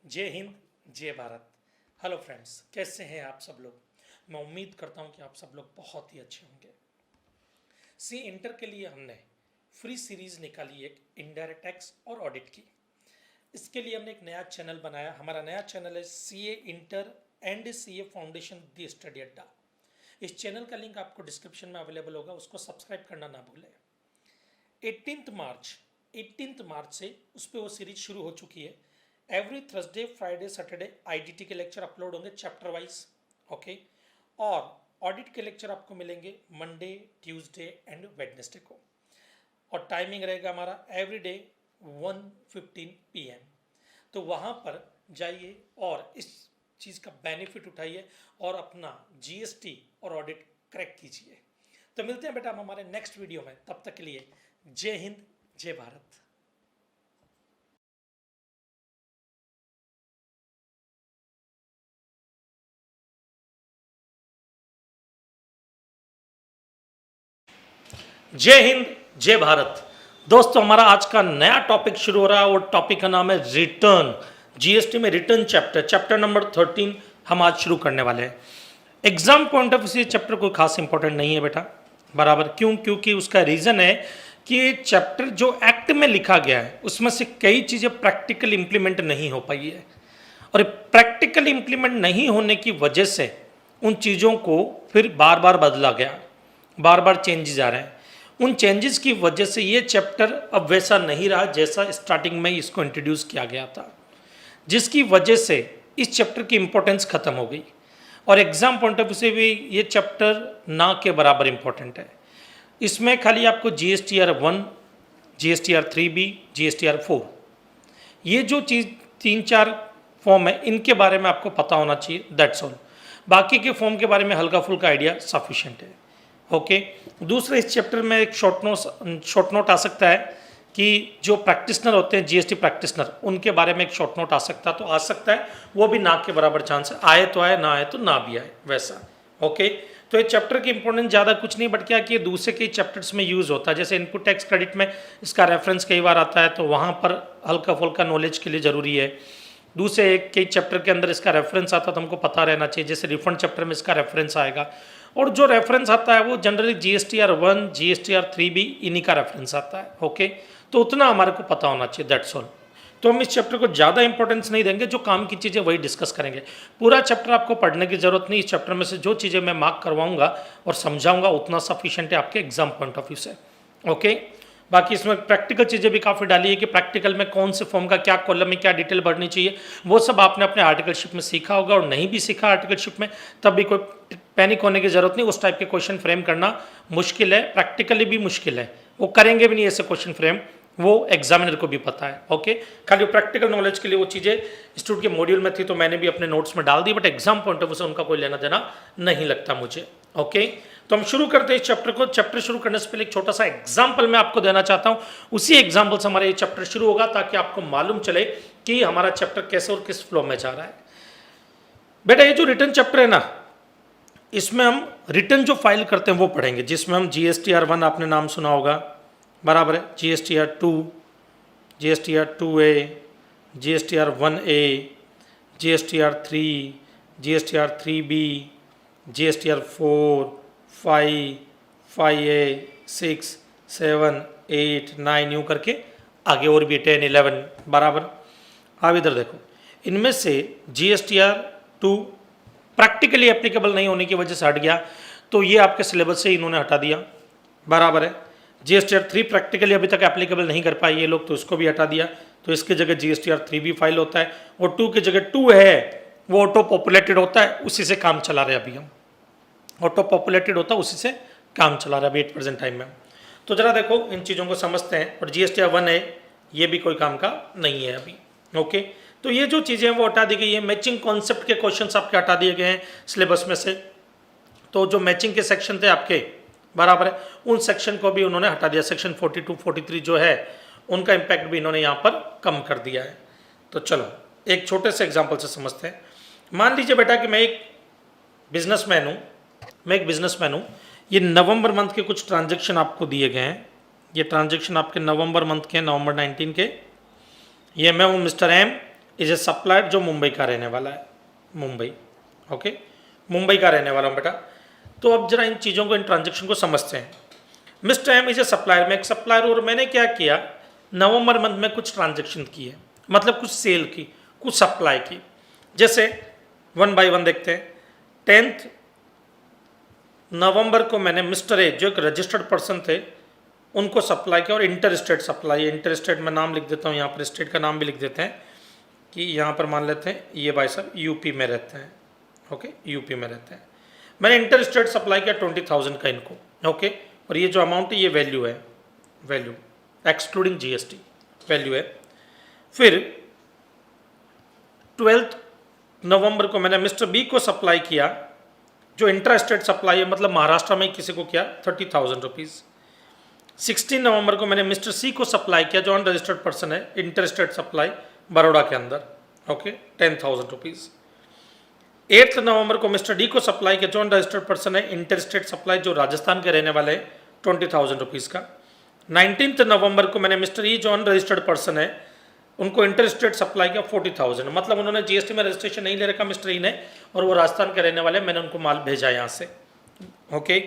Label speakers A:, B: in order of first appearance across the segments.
A: जय हिंद, जय Bharat. Hello friends, कैसे हैं आप सब लोग। मैं उम्मीद करता हूं कि आप सब लोग बहुत ही अच्छे होंगे। सी इंटर के लिए हमने फ्री सीरीज निकाली एक इनडायरेक्ट टैक्स और ऑडिट की। इसके लिए हमने एक नया चैनल बनाया। हमारा नया चैनल है CA inter and CA foundation the study अड्डा। इस चैनल का लिंक आपको डिस्क्रिप्शन में अवेलेबल होगा, उसको सब्सक्राइब करना ना भूलें। 18 मार्च से उस पर वो सीरीज शुरू हो चुकी है। Every Thursday, Friday, Saturday IDT के लेक्चर अपलोड होंगे चैप्टर वाइज। ओके, और ऑडिट के लेक्चर आपको मिलेंगे मंडे, ट्यूसडे एंड वेडनेसडे को। और टाइमिंग रहेगा हमारा एवरीडे 1:15 PM। तो वहाँ पर जाइए और इस चीज़ का बेनिफिट उठाइए और अपना जीएसटी और ऑडिट क्रैक कीजिए। तो मिलते हैं बेटा हम हमारे नेक्स्ट वीडियो में। तब तक के लिए जय हिंद, जय भारत। जय हिंद, जय भारत। दोस्तों, हमारा आज का नया टॉपिक शुरू हो रहा है और टॉपिक का नाम है रिटर्न। जीएसटी में रिटर्न चैप्टर नंबर 13 हम आज शुरू करने वाले हैं। एग्जाम पॉइंट ऑफ व्यू से चैप्टर कोई खास इंपॉर्टेंट नहीं है बेटा, बराबर। क्यों? क्योंकि उसका रीज़न है कि ये चैप्टर जो एक्ट में लिखा गया है उसमें से कई चीज़ें प्रैक्टिकल इंप्लीमेंट नहीं हो पाई है, और प्रैक्टिकल इंप्लीमेंट नहीं होने की वजह से उन चीज़ों को फिर बार बार बदला गया, बार बार चेंजेस आ रहे हैं। उन चेंजेस की वजह से ये चैप्टर अब वैसा नहीं रहा जैसा स्टार्टिंग में इसको इंट्रोड्यूस किया गया था, जिसकी वजह से इस चैप्टर की इंपॉर्टेंस खत्म हो गई। और एग्जाम पॉइंट ऑफ व्यू से भी ये चैप्टर ना के बराबर इंपॉर्टेंट है। इसमें खाली आपको GSTR 1, GSTR 3B, GSTR 4, ये जो चीज़ 3-4 फॉर्म है इनके बारे में आपको पता होना चाहिए, दैट्स ऑल। बाकी के फॉर्म के बारे में हल्का फुल्का आइडिया सफिशिएंट है। ओके, दूसरे इस चैप्टर में एक शॉर्ट नोट आ सकता है कि जो प्रैक्टिशनर होते हैं, जीएसटी प्रैक्टिशनर, उनके बारे में एक शॉर्ट नोट आ सकता है। तो आ सकता है, वो भी ना के बराबर चांस है। आए तो आए, ना आए तो ना भी आए, वैसा। ओके, तो ये चैप्टर की इंपॉर्टेंस ज़्यादा कुछ नहीं, बट क्या कि ये दूसरे कई चैप्टर्स में यूज़ होता है। जैसे इनपुट टैक्स क्रेडिट में इसका रेफरेंस कई बार आता है, तो वहाँ पर हल्का फुल्का नॉलेज के लिए ज़रूरी है। दूसरे कई चैप्टर के अंदर इसका रेफरेंस आता है तो हमको पता रहना चाहिए। जैसे रिफंड चैप्टर में इसका रेफरेंस आएगा, और जो रेफरेंस आता है वो जनरली GSTR 1, GSTR 3B इन्हीं का रेफरेंस आता है। ओके, तो उतना हमारे को पता होना चाहिए, दैट्स ऑल। तो हम इस चैप्टर को ज़्यादा इंपॉर्टेंस नहीं देंगे, जो काम की चीज़ें वही डिस्कस करेंगे। पूरा चैप्टर आपको पढ़ने की जरूरत नहीं। इस चैप्टर में से जो चीज़ें मैं मार्क करवाऊंगा और समझाऊंगा उतना सफिशिएंट है आपके एग्जाम पॉइंट ऑफ व्यू से। ओके, बाकी इसमें प्रैक्टिकल चीज़ें भी काफ़ी डाली है कि प्रैक्टिकल में कौन से फॉर्म का क्या कॉलम में क्या डिटेल भरनी चाहिए, वो सब आपने अपने आर्टिकलशिप में सीखा होगा। और नहीं भी सीखा आर्टिकलशिप में, तब भी कोई पैनिक होने की जरूरत नहीं। उस टाइप के क्वेश्चन फ्रेम करना मुश्किल है, प्रैक्टिकली भी मुश्किल है। वो करेंगे भी नहीं ऐसे क्वेश्चन फ्रेम, वो एग्जामिनर को भी पता है। ओके, खाली प्रैक्टिकल नॉलेज के लिए वो चीज़ें इंस्टीट्यूट के मॉड्यूल में थी तो मैंने भी अपने नोट्स में डाल दी, but exam point of view से उनका कोई लेना देना नहीं लगता मुझे। ओके, तो हम शुरू करते हैं इस चैप्टर को। चैप्टर शुरू करने से पहले एक छोटा सा एग्जाम्पल मैं आपको देना चाहता हूँ। उसी एग्जाम्पल से हमारा ये चैप्टर शुरू होगा, ताकि आपको मालूम चले कि हमारा चैप्टर कैसे और किस फ्लो में जा रहा है। बेटा, ये जो रिटर्न चैप्टर है ना, इसमें हम रिटर्न जो फाइल करते हैं वो पढ़ेंगे, जिसमें हम GSTR 1 आपने नाम सुना होगा, बराबर है। GSTR 2, GSTR 2A, GSTR 1A, GSTR 3, GSTR 3B, GSTR 4, 5, 5A, 6, 7, 8, 9 यूँ करके आगे और भी 10, 11, बराबर। अब इधर देखो, इनमें से GSTR 2 प्रैक्टिकली एप्लीकेबल नहीं होने की वजह से हट गया, तो ये आपके सिलेबस से इन्होंने हटा दिया, बराबर है। GSTR 3 प्रैक्टिकली अभी तक एप्लीकेबल नहीं कर पाए ये लोग, तो इसको भी हटा दिया। तो इसकी जगह GSTR 3B फाइल होता है, और 2 की जगह 2 है वो ऑटो पॉपुलेटेड होता है, उसी से काम चला रहे अभी हम। ऑटो पॉपुलेटेड होता है, उसी से काम चला रहा है अभी 8% टाइम में। तो जरा देखो, इन चीज़ों को समझते हैं। और GSTR 1 है, ये भी कोई काम का नहीं है अभी। ओके, तो ये जो चीज़ें हैं वो हटा दी गई है। मैचिंग कॉन्सेप्ट के क्वेश्चंस आपके हटा दिए गए हैं सिलेबस में से। तो जो मैचिंग के सेक्शन थे आपके, बराबर है, उन सेक्शन को भी उन्होंने हटा दिया। सेक्शन 42, 43 जो है उनका इम्पैक्ट भी इन्होंने यहाँ पर कम कर दिया है। तो चलो एक छोटे से एग्जाम्पल से समझते हैं। मान लीजिए बेटा कि मैं एक बिजनेसमैन हूँ। ये नवंबर मंथ के कुछ ट्रांजैक्शन आपको दिए गए हैं। ये ट्रांजैक्शन आपके नवंबर मंथ के, नवंबर 19 के। ये मैं हूँ mister M, is a supplier जो मुंबई का रहने वाला है, मुंबई, ओके, मुंबई का रहने वाला हूँ बेटा। तो अब जरा इन चीज़ों को, इन ट्रांजेक्शन को समझते हैं। Mister M is a supplier, मैं एक सप्लायर, और मैंने क्या किया, नवंबर मंथ में कुछ ट्रांजेक्शन की है, मतलब कुछ सेल की, कुछ सप्लाई की। जैसे 1 बाय 1 देखते हैं। 10 नवंबर को मैंने मिस्टर ए, जो एक रजिस्टर्ड पर्सन थे, उनको सप्लाई किया, और inter state supply, inter state में नाम लिख देता हूँ, यहाँ पर स्टेट का नाम भी लिख देते हैं कि यहाँ पर मान लेते हैं ये भाई साहब यूपी में रहते हैं, ओके, यूपी में रहते हैं। मैंने इंटर स्टेट सप्लाई किया 20,000 का इनको, ओके, और ये जो अमाउंट है ये वैल्यू है, वैल्यू एक्सक्लूडिंग जीएसटी वैल्यू है। फिर 12 नवंबर को मैंने मिस्टर बी को सप्लाई किया, जो इंटर स्टेट सप्लाई है, मतलब महाराष्ट्र में किसी को किया, 30,000 रुपीज़। 16 नवंबर को मैंने मिस्टर सी को सप्लाई किया, जो अनरजिस्टर्ड पर्सन है, इंटर स्टेट सप्लाई बड़ौदा के अंदर, ओके, 10,000 रुपीज़। 8 नवंबर को मिस्टर डी को सप्लाई किया, जो अनरजिस्टर्ड पर्सन है, इंटर स्टेट सप्लाई, जो राजस्थान के रहने वाले हैं, 20,000 रुपीज़ का। 19 नवंबर को मैंने मिस्टर ई, जो अनरजिस्टर्ड पर्सन है, उनको इंटर स्टेट सप्लाई किया 40,000, मतलब उन्होंने जीएसटी में रजिस्ट्रेशन नहीं ले रखा मिस्टर ई ने, और वो राजस्थान के रहने वाले, मैंने उनको माल भेजा यहाँ से, ओके।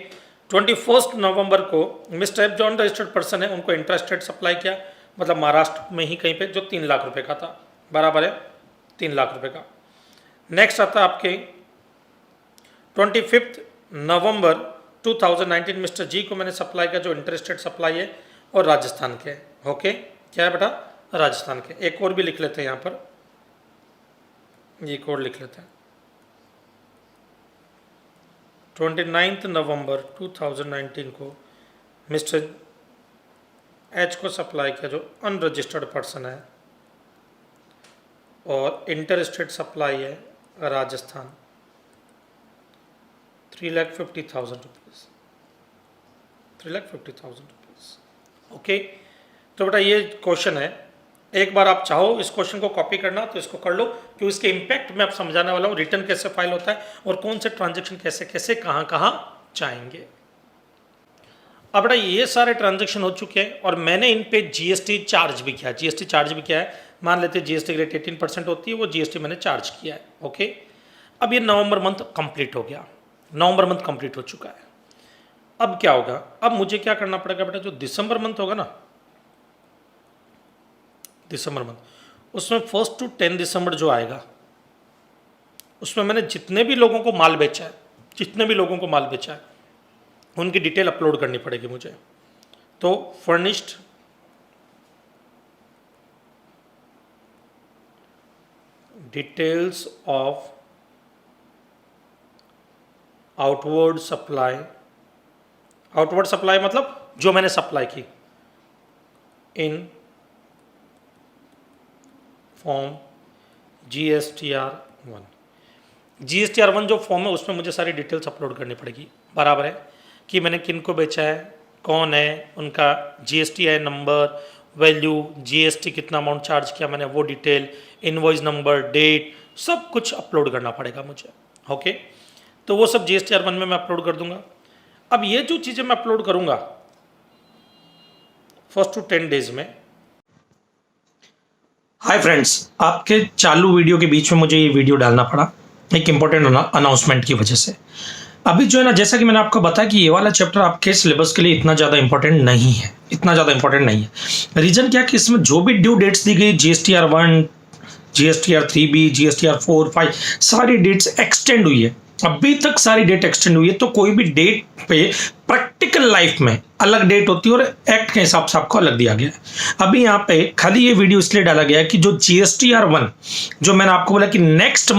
A: 21 नवंबर को मिस्टर एफ, जो अनरजिस्टर्ड पर्सन है, उनको इंटर स्टेट सप्लाई किया, मतलब महाराष्ट्र में ही कहीं पे, जो 3 लाख रुपए का था, बराबर है 3 लाख रुपए का। नेक्स्ट आता है आपके 25 नवंबर 2019, मिस्टर जी को मैंने सप्लाई किया, जो इंटर स्टेट सप्लाई है, और राजस्थान के, ओके, क्या है बेटा, राजस्थान के। एक और भी लिख लेते हैं यहाँ पर, एक और लिख लेते हैं। 29 नवंबर 2019 को मिस्टर एच को सप्लाई किया, जो अनरजिस्टर्ड पर्सन है, और इंटर स्टेट सप्लाई है राजस्थान, 3,50,000 रुपीज़, 3,50,000 रुपीज़, ओके। तो बेटा ये क्वेश्चन है, एक बार आप चाहो इस क्वेश्चन को कॉपी करना तो इसको कर लो, क्योंकि इसके इम्पैक्ट मैं आप समझाने वाला हूँ, रिटर्न कैसे फाइल होता है, और कौन से ट्रांजेक्शन कैसे कैसे कहाँ कहाँ जाएंगे। अब बेटा ये सारे ट्रांजेक्शन हो चुके हैं, और मैंने इन पे जीएसटी चार्ज भी किया, जीएसटी चार्ज भी किया है। मान लेते हैं जीएसटी रेट 18% होती है, वो जीएसटी मैंने चार्ज किया है, ओके। अब ये नवंबर मंथ कंप्लीट हो गया, नवंबर मंथ कंप्लीट हो चुका है। अब क्या होगा, अब मुझे क्या करना पड़ेगा बेटा, जो दिसंबर मंथ होगा ना, दिसंबर मंथ, उसमें 1 to 10 दिसंबर जो आएगा, उसमें मैंने जितने भी लोगों को माल बेचा है, जितने भी लोगों को माल बेचा है, उनकी डिटेल अपलोड करनी पड़ेगी मुझे। तो furnished details of outward supply, outward supply मतलब जो मैंने सप्लाई की, इन फॉर्म GSTR1, GSTR1 जो फॉर्म है उसमें मुझे सारी डिटेल्स अपलोड करनी पड़ेगी, बराबर है, कि मैंने किन को बेचा है, कौन है, उनका GSTI नंबर, वैल्यू, GST कितना अमाउंट चार्ज किया मैंने, वो डिटेल, इनवॉइस नंबर, डेट, सब कुछ अपलोड करना पड़ेगा मुझे, ओके। तो वो सब GSTR1 में मैं अपलोड कर दूंगा। अब ये जो चीज़ें मैं अपलोड करूंगा 1 to 10 डेज में। हाय फ्रेंड्स, आपके चालू वीडियो के बीच में मुझे ये वीडियो डालना पड़ा एक इंपॉर्टेंट अनाउंसमेंट की वजह से। अभी जो है ना, जैसा कि मैंने आपको बताया कि ये वाला चैप्टर आपके सिलेबस के लिए इतना ज़्यादा इंपॉर्टेंट नहीं है, इतना ज़्यादा इंपॉर्टेंट नहीं है। रीज़न क्या कि इसमें जो भी ड्यू डेट्स दी गई, GSTR1, GSTR3B, GSTR4, 5, सारी डेट्स एक्सटेंड हुई है, अभी तक सारी डेट एक्सटेंड हुई है। तो कोई भी डेट पे प्रैक्टिकल लाइफ में अलग डेट होती है, और एक्ट के हिसाब से आपको अलग दिया गया है। अभी यहाँ पे खाली ये वीडियो इसलिए डाला गया है कि जो GSTR1, जो मैंने आपको बोला कि नेक्स्ट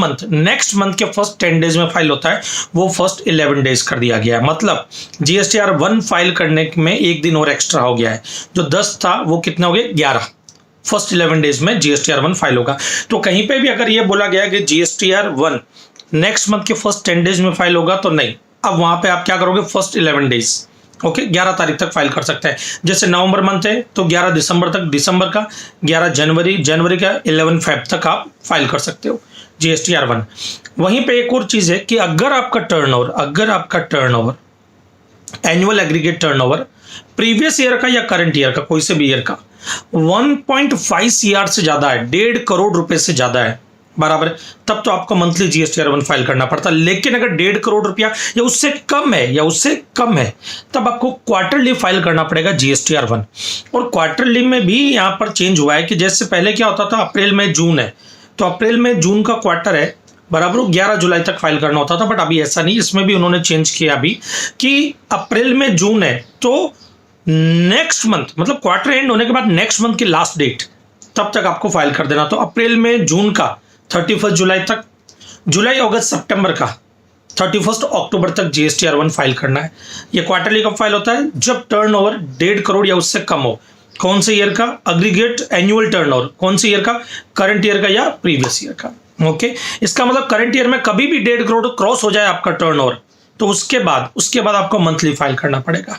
A: मंथ के फर्स्ट 10 डेज में फाइल होता है, वो फर्स्ट 11 डेज कर दिया गया है। मतलब GSTR1 फाइल करने में एक दिन और एक्स्ट्रा हो गया है, जो 10 था वो कितना हो गया, 11। फर्स्ट 11 डेज में GSTR1 फाइल होगा। तो कहीं पे भी अगर ये बोला गया कि GSTR1 नेक्स्ट मंथ के फर्स्ट 10 डेज में फाइल होगा, तो नहीं, अब वहां पे आप क्या करोगे, फर्स्ट 11 डेज, ओके, 11 तारीख तक फाइल कर सकते हैं। जैसे नवंबर मंथ है तो 11 दिसंबर तक, दिसंबर का 11 जनवरी, जनवरी का 11 फेब तक आप फाइल कर सकते हो GSTR1। वहीं पे एक और चीज है कि अगर आपका turnover annual aggregate turnover previous year का या करंट ईयर का, कोई से भी ईयर का, 1.5 सीआर से ज्यादा है, 1.5 करोड़ से ज्यादा है, बराबर है, तब तो आपको मंथली GSTR 1 फाइल करना पड़ता है। लेकिन अगर 1.5 करोड़ रुपया या उससे कम है तब आपको क्वार्टरली फाइल करना पड़ेगा GSTR 1। और क्वार्टरली में भी यहां पर चेंज हुआ है कि जैसे पहले क्या होता था, अप्रैल में जून है तो अप्रैल में जून का क्वार्टर है, बराबर 11 जुलाई तक फाइल करना होता था, बट अभी ऐसा नहीं, इसमें भी उन्होंने चेंज किया अभी कि अप्रैल में जून है तो नेक्स्ट मंथ, मतलब क्वार्टर एंड होने के बाद नेक्स्ट मंथ की लास्ट डेट तब तक आपको फाइल कर देना। तो अप्रैल में जून का 31 जुलाई तक, जुलाई अगस्त सितंबर का 31 अक्टूबर तक GSTR 1 फाइल करना है। ये क्वार्टरली कब फाइल होता है, जब टर्नओवर 1.5 करोड़ या उससे कम हो। कौन से ईयर का, अग्रीगेट एनुअल टर्नओवर, कौन से ईयर का, करंट ईयर का या प्रीवियस ईयर का। ओके, इसका मतलब करंट ईयर में कभी भी 1.5 करोड़ क्रॉस हो जाए आपका टर्नओवर तो उसके बाद आपको मंथली फाइल करना पड़ेगा।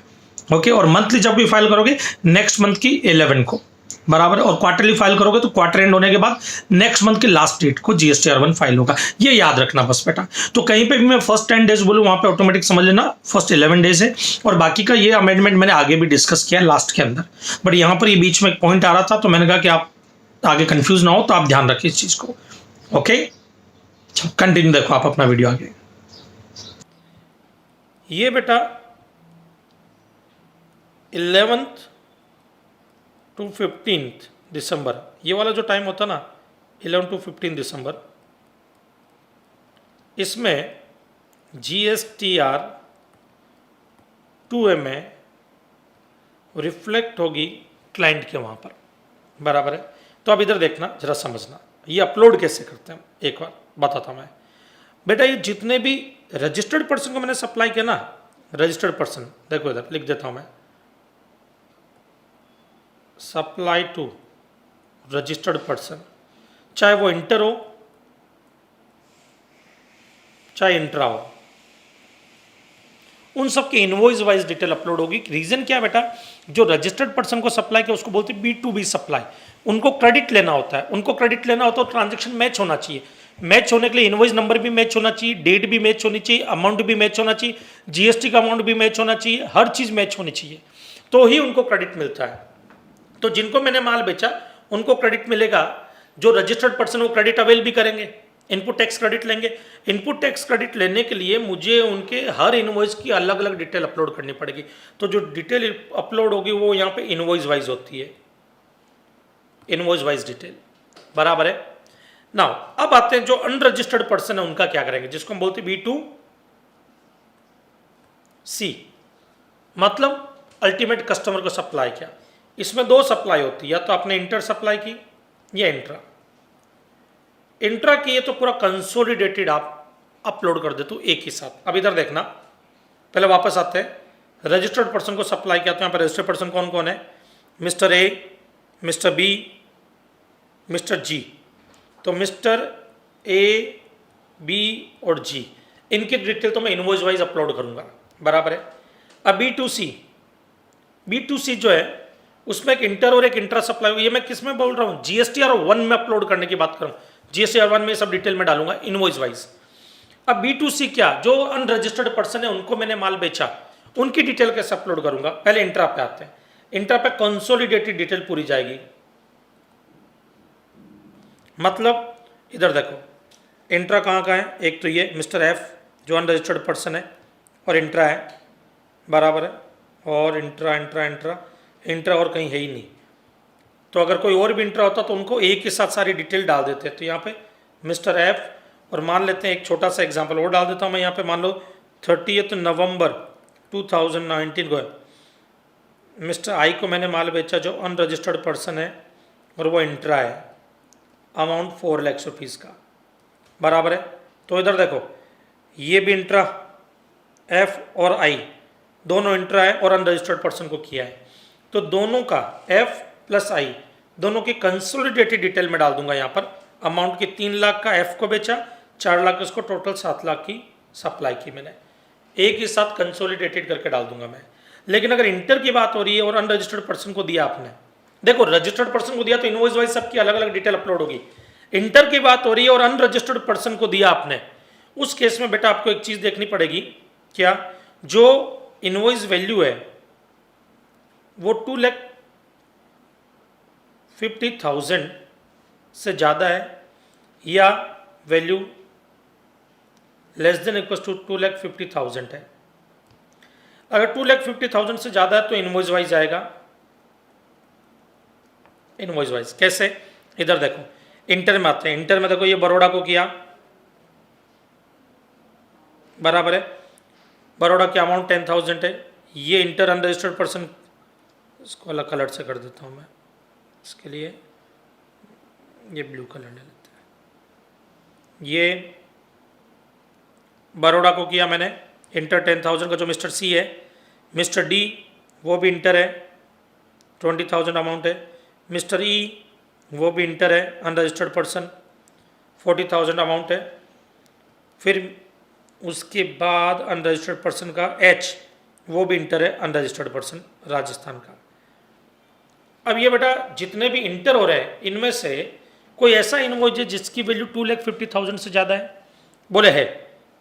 A: ओके, और मंथली जब भी फाइल करोगे नेक्स्ट मंथ की 11 को, बराबर, और क्वार्टरली फाइल करोगे तो क्वार्टर एंड होने के बाद नेक्स्ट मंथ की लास्ट डेट को GSTR 1 फाइल होगा। ये याद रखना बस बेटा। तो कहीं पे भी मैं फर्स्ट 10 डेज बोलूँ वहां पे ऑटोमेटिक समझ लेना फर्स्ट 11 डेज है, और बाकी का ये अमेंडमेंट मैंने आगे भी डिस्कस किया है लास्ट के अंदर, बट यहाँ पर ये बीच में एक पॉइंट आ रहा था तो मैंने कहा कि आप आगे कंफ्यूज ना हो, तो आप ध्यान रखिए इस चीज को। ओके, कंटिन्यू देखो आप अपना वीडियो आगे। ये बेटा 11th to 15th दिसंबर, ये वाला जो टाइम होता ना 11 to 15 दिसंबर, इसमें GSTR 2MA रिफ्लेक्ट होगी क्लाइंट के वहाँ पर, बराबर है। तो अब इधर देखना, जरा समझना ये अपलोड कैसे करते हैं, एक बार बताता मैं बेटा। ये जितने भी रजिस्टर्ड पर्सन को मैंने सप्लाई किया ना, रजिस्टर्ड पर्सन, देखो इधर लिख देता हूँ मैं, सप्लाई टू रजिस्टर्ड पर्सन, चाहे वो इंटर हो चाहे इंट्रा हो, उन सब की इनवॉइस वाइज डिटेल अपलोड होगी। रीजन क्या है बेटा, जो रजिस्टर्ड पर्सन को सप्लाई किया उसको बोलते हैं B2B सप्लाई। उनको क्रेडिट लेना होता है, तो ट्रांजैक्शन मैच होना चाहिए। मैच होने के लिए इनवॉइस नंबर भी मैच होना चाहिए, डेट भी मैच होनी चाहिए, अमाउंट भी मैच होना चाहिए, GST का अमाउंट भी मैच होना चाहिए, हर चीज मैच होनी चाहिए, तो ही उनको क्रेडिट मिलता है। तो जिनको मैंने माल बेचा उनको क्रेडिट मिलेगा, जो रजिस्टर्ड पर्सन वो क्रेडिट अवेल भी करेंगे, इनपुट टैक्स क्रेडिट लेंगे। इनपुट टैक्स क्रेडिट लेने के लिए मुझे उनके हर इनवॉइस की अलग अलग डिटेल अपलोड करनी पड़ेगी। तो जो डिटेल अपलोड होगी वो यहाँ पे इनवॉइस वाइज होती है, इनवॉइस वाइज डिटेल, बराबर है। नाउ अब आते हैं जो अनरजिस्टर्ड पर्सन है उनका क्या करेंगे, जिसको हम बोलते हैं B2C, मतलब अल्टीमेट कस्टमर को सप्लाई किया। इसमें दो सप्लाई होती है, या तो आपने इंटर सप्लाई की या इंट्रा की, तो पूरा कंसोलिडेटेड आप अपलोड कर देते हो एक ही साथ। अब इधर देखना, पहले वापस आते हैं, रजिस्टर्ड पर्सन को सप्लाई किया तो यहाँ पर रजिस्टर्ड पर्सन कौन कौन है, mister A, mister B, mister G. तो मिस्टर ए, बी और जी, इनकी डिटेल तो मैं इनवॉइस वाइज अपलोड करूंगा, बराबर है। अब B2C जो है उसमें एक इंटर और एक इंट्रा सप्लाई हुई है। मैं किस में बोल रहा हूँ, GSTR 1 में अपलोड करने की बात करूँ, GSTR 1 में सब डिटेल में डालूंगा इनवॉइस वाइज। अब B2C क्या, जो अनरजिस्टर्ड पर्सन है उनको मैंने माल बेचा, उनकी डिटेल कैसे अपलोड करूंगा। पहले इंट्रा पे आते हैं, इंट्रा पे कंसोलिडेटेड डिटेल पूरी जाएगी। मतलब इधर देखो, इंट्रा कहाँ का है, एक तो ये मिस्टर एफ जो अनरजिस्टर्ड पर्सन है, और इंट्रा है, बराबर है, और इंट्रा और कहीं है ही नहीं। तो अगर कोई और भी इंट्रा होता तो उनको एक के साथ सारी डिटेल डाल देते। तो यहाँ पे मिस्टर एफ, और मान लेते हैं एक छोटा सा एग्जांपल और डाल देता हूँ मैं यहाँ पे, मान लो 30 नवंबर 2019 को मिस्टर आई को मैंने माल बेचा, जो अनरजिस्टर्ड पर्सन है और वो इंट्रा है, अमाउंट 4 लाख रुपीज़ का, बराबर है। तो इधर देखो, ये भी इंट्रा, एफ और आई दोनों इंट्रा है और अनरजिस्टर्ड पर्सन को किया है। तो दोनों का एफ प्लस आई दोनों की कंसोलिडेटेड डिटेल में डाल दूंगा यहाँ पर। अमाउंट की 3 लाख का एफ को बेचा, 4 लाख इसको, टोटल 7 लाख की सप्लाई की मैंने, एक ही साथ कंसोलिडेटेड करके डाल दूंगा मैं। लेकिन अगर इंटर की बात हो रही है और अनरजिस्टर्ड पर्सन को दिया आपने, देखो रजिस्टर्ड पर्सन को दिया तो इनवॉइस वाइज सबकी अलग अलग डिटेल अपलोड होगी। इंटर की बात हो रही है और अनरजिस्टर्ड पर्सन को दिया आपने, उस केस में बेटा आपको एक चीज देखनी पड़ेगी, क्या, जो इनवॉइस वैल्यू है वो 2 लाख 50,000 से ज़्यादा है या value less than equal to 2,50,000 है। अगर 2,50,000 से ज़्यादा है तो इनवॉइस वाइज आएगा। इनवॉइस वाइज कैसे, इधर देखो इंटर में आते हैं। इंटर में देखो ये बड़ौदा को किया, बराबर है, बड़ौदा की अमाउंट 10,000 है। ये इंटर अनरजिस्टर्ड पर्सन, इसको अलग कलर से कर देता हूँ मैं, इसके लिए ये ब्लू कलर ले लेते हैं। ये बड़ौदा को किया मैंने इंटर 10,000 का, जो मिस्टर सी है। मिस्टर डी वो भी इंटर है, 20,000 अमाउंट है। मिस्टर ई वो भी इंटर है, अनरजिस्टर्ड पर्सन, 40,000 अमाउंट है। फिर उसके बाद अनरजिस्टर्ड पर्सन का एच, वो भी इंटर है, अनरजिस्टर्ड पर्सन, राजस्थान का। अब ये बेटा जितने भी इंटर हो रहे हैं इनमें से कोई ऐसा इनवॉइस है जिसकी वैल्यू 2,50,000 से ज़्यादा है? बोले है।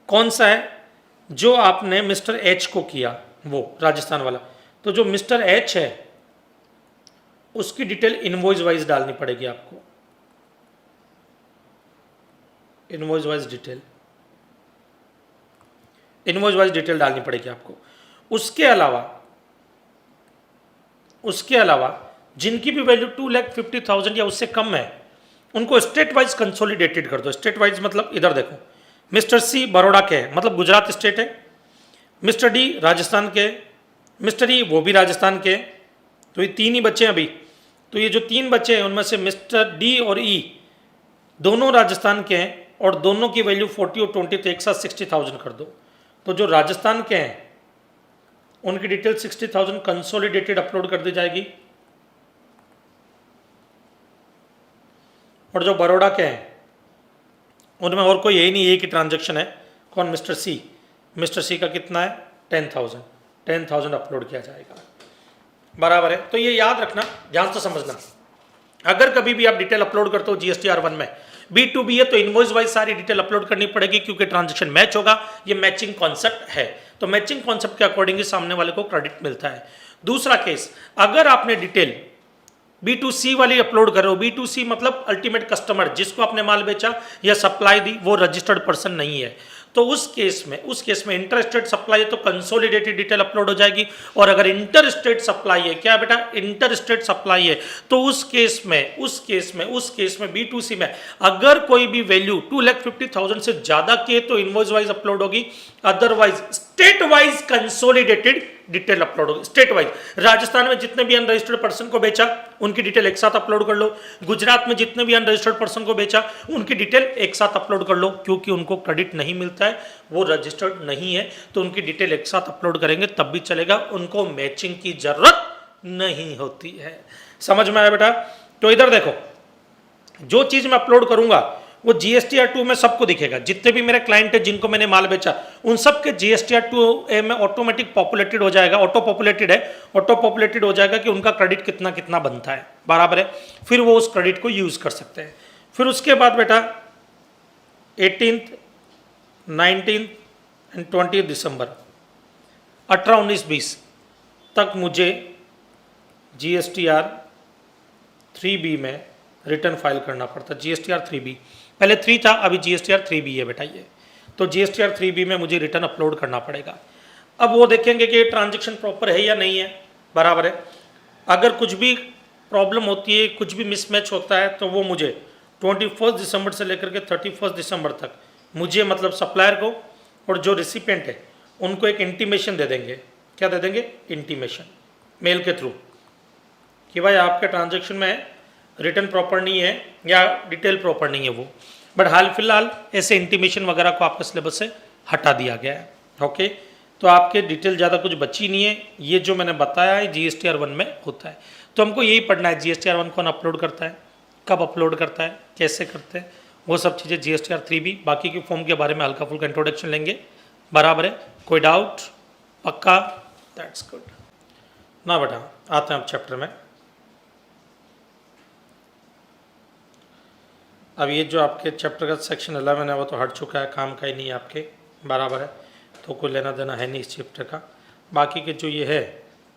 A: कौन सा है? जो आपने मिस्टर एच को किया, वो राजस्थान वाला। तो जो मिस्टर एच है उसकी डिटेल इनवॉइस वाइज डालनी पड़ेगी आपको, invoice wise detail, invoice wise detail डालनी पड़ेगी आपको। उसके अलावा जिनकी भी वैल्यू 2,50,000 या उससे कम है उनको स्टेट वाइज कंसोलिडेटेड कर दो। स्टेट वाइज मतलब इधर देखो, मिस्टर सी बड़ौदा के है, मतलब गुजरात स्टेट है। मिस्टर डी राजस्थान के, मिस्टर ई वो भी राजस्थान के। तो ये तीन ही बच्चे हैं अभी। तो ये जो तीन बच्चे हैं उनमें से मिस्टर डी और ई दोनों राजस्थान के हैं और दोनों की वैल्यू 40 और 20, तो एक साथ 60,000 कर दो। तो जो राजस्थान के हैं उनकी डिटेल 60,000 कंसोलिडेटेड अपलोड कर दी जाएगी, और जो बड़ौदा के हैं उनमें और कोई यही नहीं, एक ही ट्रांजैक्शन है। कौन? मिस्टर सी। मिस्टर सी का कितना है? 10,000 अपलोड किया जाएगा, बराबर है। तो ये याद रखना, ध्यान से समझना। अगर कभी भी आप डिटेल अपलोड करते हो GSTR 1 में, B2B है तो इनवॉइस वाइज सारी डिटेल अपलोड करनी पड़ेगी, क्योंकि ट्रांजैक्शन मैच होगा। ये मैचिंग कॉन्सेप्ट है, तो मैचिंग कॉन्सेप्ट के अकॉर्डिंग ही सामने वाले को क्रेडिट मिलता है। दूसरा केस, अगर आपने डिटेल B2C वाली अपलोड कर रहे हो, B2C मतलब अल्टीमेट कस्टमर, जिसको आपने माल बेचा या सप्लाई दी, वो रजिस्टर्ड पर्सन नहीं है, तो उस केस में इंटर स्टेट सप्लाई है तो कंसोलिडेटेड डिटेल अपलोड हो जाएगी। और अगर इंटर स्टेट सप्लाई है, क्या बेटा? इंटर स्टेट सप्लाई है, तो उस केस में B2C में अगर कोई भी वैल्यू 2,50,000 से ज्यादा की है तो इनवॉइस वाइज अपलोड होगी, otherwise state wise consolidated detail upload होगी। स्टेट वाइज राजस्थान में जितने भी अनरजिस्टर्ड पर्सन को बेचा उनकी डिटेल एक साथ अपलोड कर लो, गुजरात में जितने भी अनरजिस्टर्ड पर्सन को बेचा उनकी डिटेल एक साथ अपलोड कर लो, क्योंकि उनको क्रेडिट नहीं मिलता है, वो रजिस्टर्ड नहीं है, तो उनकी डिटेल एक साथ अपलोड करेंगे तब भी चलेगा, उनको मैचिंग की जरूरत नहीं होती है। समझ में आया बेटा? तो इधर देखो, जो चीज मैं अपलोड करूंगा वो GSTR 2 में सबको दिखेगा। जितने भी मेरे क्लाइंट है जिनको मैंने माल बेचा उन सब के GSTR 2 में ऑटोमेटिक पॉपुलेटेड हो जाएगा, ऑटो पॉपुलेटेड हो जाएगा कि उनका क्रेडिट कितना कितना बनता है, बराबर है। फिर वो उस क्रेडिट को यूज कर सकते हैं। फिर उसके बाद बेटा 18th, 19th एंड 20 दिसंबर 18, 19, 20 तक मुझे GSTR 3B में रिटर्न फाइल करना पड़ता। GSTR 3B, पहले 3 था, अभी GSTR 3B है बेटा ये। तो GSTR 3B में मुझे रिटर्न अपलोड करना पड़ेगा। अब वो देखेंगे कि ट्रांजैक्शन प्रॉपर है या नहीं है, बराबर है। अगर कुछ भी प्रॉब्लम होती है, कुछ भी मिसमैच होता है, तो वो मुझे 21 दिसंबर से लेकर के 31 दिसंबर तक मुझे, मतलब सप्लायर को और जो रिसिपेंट है उनको एक इंटीमेशन दे देंगे। क्या दे देंगे? इंटीमेशन, मेल के थ्रू, कि भाई आपके ट्रांजैक्शन में रिटर्न प्रॉपर नहीं है या डिटेल प्रॉपर नहीं है वो। बट हाल फिलहाल ऐसे इंटीमेशन वगैरह को आपके सिलेबस से हटा दिया गया है। ओके, तो आपके डिटेल ज़्यादा कुछ बची नहीं है। ये जो मैंने बताया है GSTR 1 में होता है, तो हमको यही पढ़ना है GSTR 1 कौन अपलोड करता है, कब अपलोड करता है, कैसे करते हैं, वो सब चीज़ें GSTR 3B। बाकी के फॉर्म के बारे में हल्का फुल्का इंट्रोडक्शन लेंगे, बराबर है। कोई डाउट? पक्का? दैट्स गुड ना बेटा। आते हैं अब चैप्टर में। अब ये जो आपके चैप्टर का सेक्शन 11 है वो तो हट चुका है, काम का ही नहीं है आपके, बराबर है, तो कोई लेना देना है नहीं इस चैप्टर का। बाकी के जो ये है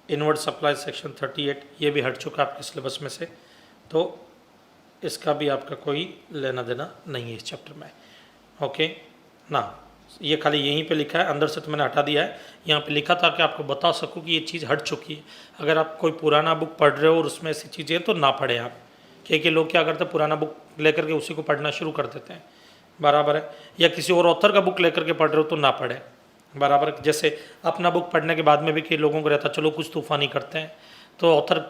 A: इनवर्ड सप्लाई सेक्शन 38 ये भी हट चुका है आपके सिलेबस में से, तो इसका भी आपका कोई लेना देना नहीं है इस चैप्टर में। ओके ना, ये खाली यहीं पे लिखा है, अंदर से तो मैंने हटा दिया है, यहाँ पे लिखा था कि आपको बता सकूँ कि ये चीज़ हट चुकी है। अगर आप कोई पुराना बुक पढ़ रहे हो और उसमें ऐसी चीज़ें तो ना पढ़ें आप, क्योंकि लोग क्या करते हैं पुराना बुक लेकर के उसी को पढ़ना शुरू कर देते हैं, बराबर है। या किसी और ऑथर का बुक लेकर के पढ़ रहे हो तो ना पढ़ें, बराबर। जैसे अपना बुक पढ़ने के बाद में भी कई लोगों को रहता चलो कुछ तूफानी करते हैं, तो ऑथर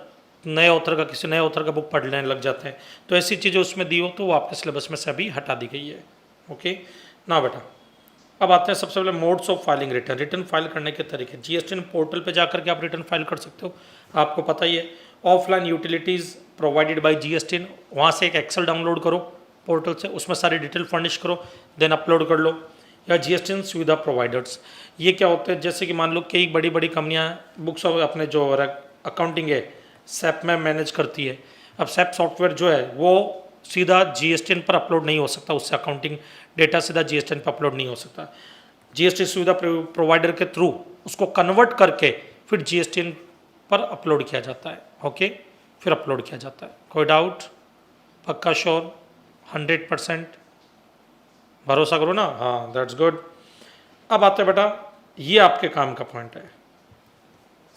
A: नए ऑथर का किसी नए ऑथर का बुक पढ़ने लग जाते हैं, तो ऐसी चीज़ें उसमें दी हो तो वो आपके सिलेबस में से अभी हटा दी गई है। ओके ना बेटा, अब आते हैं सबसे पहले modes of filing return. Return file करने के तरीके, जीएसटी पोर्टल पे जाकर के आप रिटर्न फाइल कर सकते हो, आपको पता ही है। Offline utilities provided by GST, वहाँ से एक एक्सेल डाउनलोड करो पोर्टल से, उसमें सारी डिटेल फर्निश करो, देन अपलोड कर लो। या जीएसटी सुविधा प्रोवाइडर्स, ये क्या होते हैं, जैसे कि मान लो कई बड़ी बड़ी कंपनियाँ बुक्स अपने जो अकाउंटिंग है सैप में मैनेज करती है। अब सैप सॉफ्टवेयर जो है वो सीधा जीएसटीएन पर अपलोड नहीं हो सकता, उससे अकाउंटिंग डेटा सीधा जीएसटीएन पर अपलोड नहीं हो सकता। जीएसटी सुविधा प्रोवाइडर के थ्रू उसको कन्वर्ट करके फिर जीएसटीएन पर अपलोड किया जाता है। ओके, फिर अपलोड किया जाता है। कोई डाउट? पक्का श्योर? 100% भरोसा करो ना, हाँ दैट्स गुड। अब आते हैं बेटा, ये आपके काम का पॉइंट है,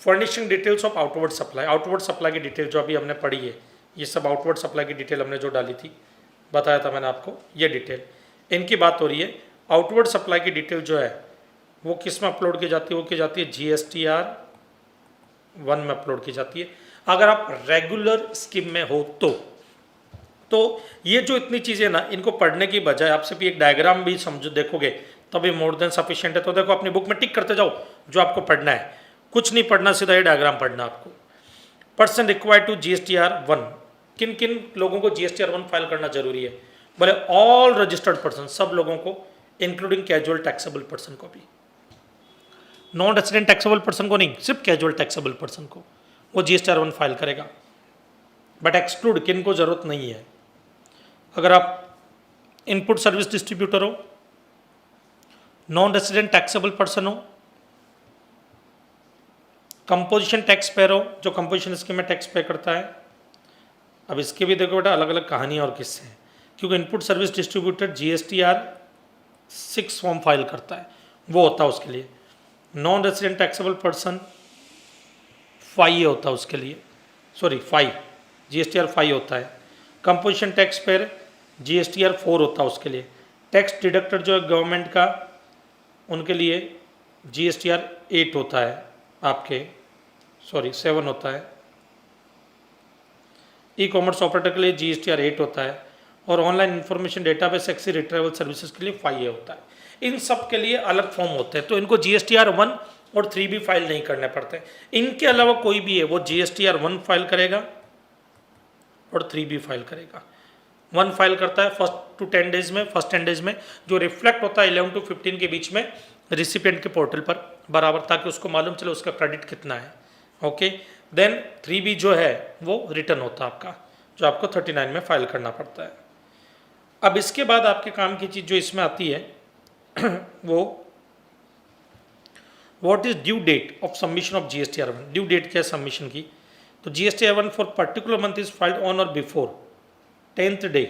A: furnishing details of outward supply. Outward supply की डिटेल जो अभी हमने पढ़ी है, ये सब आउटवर्ड सप्लाई की डिटेल हमने जो डाली थी, बताया था मैंने आपको, ये डिटेल इनकी बात हो रही है। आउटवर्ड सप्लाई की डिटेल जो है वो किस में अपलोड की जाती है? वो की जाती है GSTR 1 में अपलोड की जाती है, अगर आप रेगुलर स्कीम में हो तो ये जो इतनी चीज़ें ना, इनको पढ़ने की बजाय आपसे भी एक डायग्राम भी समझो देखोगे तभी मोर देन सफिशिएंट है। तो देखो अपनी बुक में टिक करते जाओ जो आपको पढ़ना है, कुछ नहीं पढ़ना, सीधा ये डायग्राम पढ़ना आपको। पर्सन रिक्वायर्ड टू GSTR 1, किन किन लोगों को GSTR 1 फाइल करना जरूरी है? बोले ऑल रजिस्टर्ड पर्सन, सब लोगों को, इंक्लूडिंग कैजुअल टैक्सेबल पर्सन को भी। नॉन रेसिडेंट टैक्सेबल पर्सन को नहीं, सिर्फ कैजुअल टैक्सेबल पर्सन को वो GSTR 1 फाइल करेगा। बट एक्सक्लूड किन को जरूरत नहीं है? अगर आप इनपुट सर्विस डिस्ट्रीब्यूटर हो, नॉन रेसिडेंट टैक्सेबल पर्सन हो, कंपोजिशन टैक्स पेयर हो, जो कंपोजिशन स्कीम में टैक्स पे करता है। अब इसके भी देखो बेटा अलग अलग कहानियाँ और किस्से हैं, क्योंकि input service distributor GSTR 6 form file करता है, वो होता है उसके लिए। नॉन रेसिडेंट टैक्सेबल पर्सन 5 होता है उसके लिए, सॉरी 5, GSTR 5 होता है। कंपोजिशन टैक्स पेयर GSTR 4 होता है उसके लिए। टैक्स डिडक्टर जो है गवर्नमेंट का, उनके लिए GSTR 8 होता है, आपके 7 होता है। ई कॉमर्स ऑपरेटर के लिए GSTR 8 होता है, और online information database access retrieval services के लिए 5 होता है। इन सब के लिए अलग फॉर्म होते हैं, तो इनको GSTR 1 और 3 भी फाइल नहीं करने पड़ते। इनके अलावा कोई भी है वो GSTR 1 फाइल करेगा और 3 भी फाइल करेगा। 1 फाइल करता है फर्स्ट 10 डेज में, फर्स्ट 10 डेज में जो रिफ्लेक्ट होता है 11 to 15 के बीच में रिसिपिएंट के पोर्टल पर, बराबर, ताकि उसको मालूम चले उसका क्रेडिट कितना है। ओके, देन 3B जो है वो रिटर्न होता है आपका, जो आपको 39 में फाइल करना पड़ता है। अब इसके बाद आपके काम की चीज़ जो इसमें आती है वो what is due date of submission of GSTR 1। Due date क्या है सबमिशन की? तो GSTR 1 for particular month is filed on और before 10th day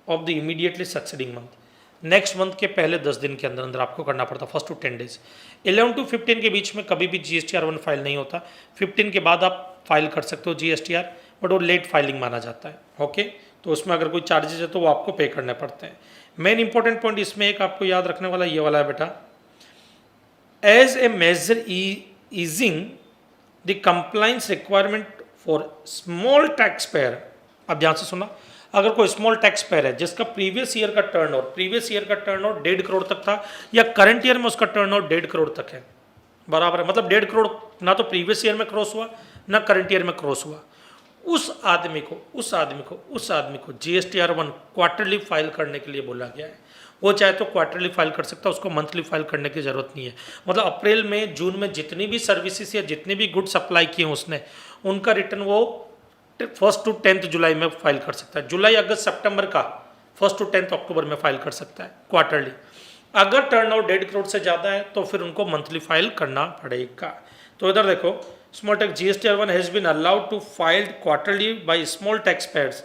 A: of the immediately succeeding month. Next month के पहले 10 दिन के अंदर अंदर आपको करना पड़ता, फर्स्ट टू 10 डेज। 11 to 15 के बीच में कभी भी GSTR 1 फाइल नहीं होता। 15 के बाद आप फाइल कर सकते हो GSTR, बट वो लेट फाइलिंग माना जाता है। ओके, तो उसमें अगर कोई चार्जेस है तो वो आपको पे करने पड़ते हैं। मेन इंपॉर्टेंट पॉइंट इसमें एक आपको याद रखने वाला ये वाला है बेटा, as a measure easing the compliance requirement for small taxpayer. अब ध्यान से सुना, अगर कोई स्मॉल टैक्स पेयर है जिसका प्रीवियस ईयर का टर्नओवर 1.5 करोड़ तक था, या करंट ईयर में उसका टर्नओवर 1.5 करोड़ तक है, बराबर है, मतलब 1.5 करोड़ ना तो प्रीवियस ईयर में क्रॉस हुआ ना करंट ईयर में क्रॉस हुआ, उस आदमी को GSTR 1 क्वार्टरली फाइल करने के लिए बोला गया है। वो चाहे तो क्वार्टरली फाइल कर सकता है, उसको मंथली फाइल करने की जरूरत नहीं है। मतलब अप्रैल में जून में जितनी भी सर्विसेज या जितने भी गुड सप्लाई किए उसने, उनका रिटर्न वो 1st to 10th जुलाई में फाइल कर सकता है। जुलाई अगस्त सितंबर का 1st to 10th अक्टूबर में फाइल कर सकता है क्वार्टरली। अगर टर्नओवर 1.5 करोड़ से ज़्यादा है तो फिर उनको मंथली फाइल करना पड़ेगा। तो इधर देखो, Small tax GSTR1 has been allowed to filed quarterly by small taxpayers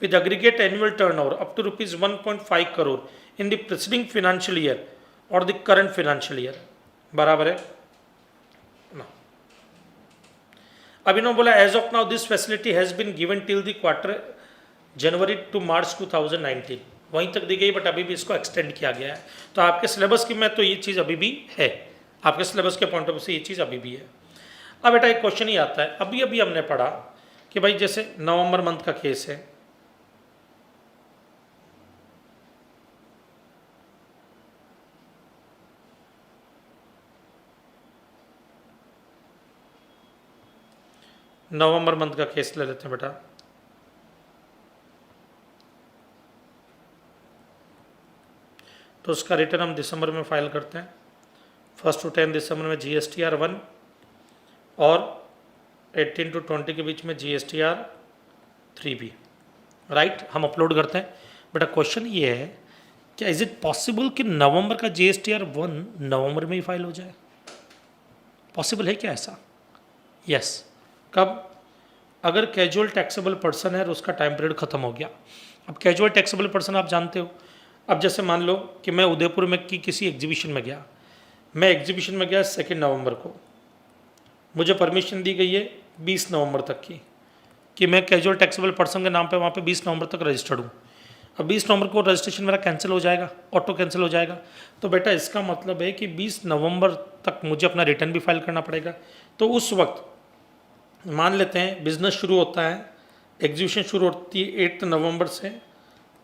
A: with aggregate annual turnover up to rupees 1.5 crore in the preceding financial year or the current financial year. बराबर है ना। अभिनव बोला as of now this facility has been given till the quarter January to March 2019, वहीं तक दी गई, but अभी भी इसको एक्सटेंड किया गया है। तो आपके सिलेबस की में तो ये चीज़ अभी भी है, आपके सिलेबस के पॉइंट ऑफ व्यू से ये चीज़ अभी भी है। अब बेटा एक क्वेश्चन ही आता है, अभी अभी हमने पढ़ा कि भाई जैसे नवंबर मंथ का केस है, नवंबर मंथ का केस ले लेते हैं बेटा। तो उसका रिटर्न हम दिसंबर में फाइल करते हैं, 1 to 10 दिसंबर में GSTR1 और 18 to 20 के बीच में GSTR3 भी, राइट, हम अपलोड करते हैं। बेटा क्वेश्चन ये है क्या इज इट पॉसिबल कि नवंबर का GSTR1 नवंबर में ही फाइल हो जाए? पॉसिबल है क्या ऐसा? यस। कब? अगर कैजुअल टैक्सेबल पर्सन है और उसका टाइम पीरियड खत्म हो गया। अब कैजुअल टैक्सेबल पर्सन आप जानते हो, अब जैसे मान लो कि मैं उदयपुर में की किसी एग्जीबिशन में गया, मैं एग्जीबिशन में गया 2 नवंबर को, मुझे परमिशन दी गई है 20 नवंबर तक की कि मैं कैजुअल टैक्सेबल पर्सन के नाम पे वहाँ पे 20 नवंबर तक रजिस्टर्ड हूँ। अब 20 नवंबर को रजिस्ट्रेशन मेरा कैंसिल हो जाएगा, ऑटो कैंसिल हो जाएगा। तो बेटा इसका मतलब है कि 20 नवंबर तक मुझे अपना रिटर्न भी फाइल करना पड़ेगा। तो उस वक्त मान लेते हैं बिजनेस शुरू होता है, एग्जीबिशन शुरू होती है 8 नवंबर से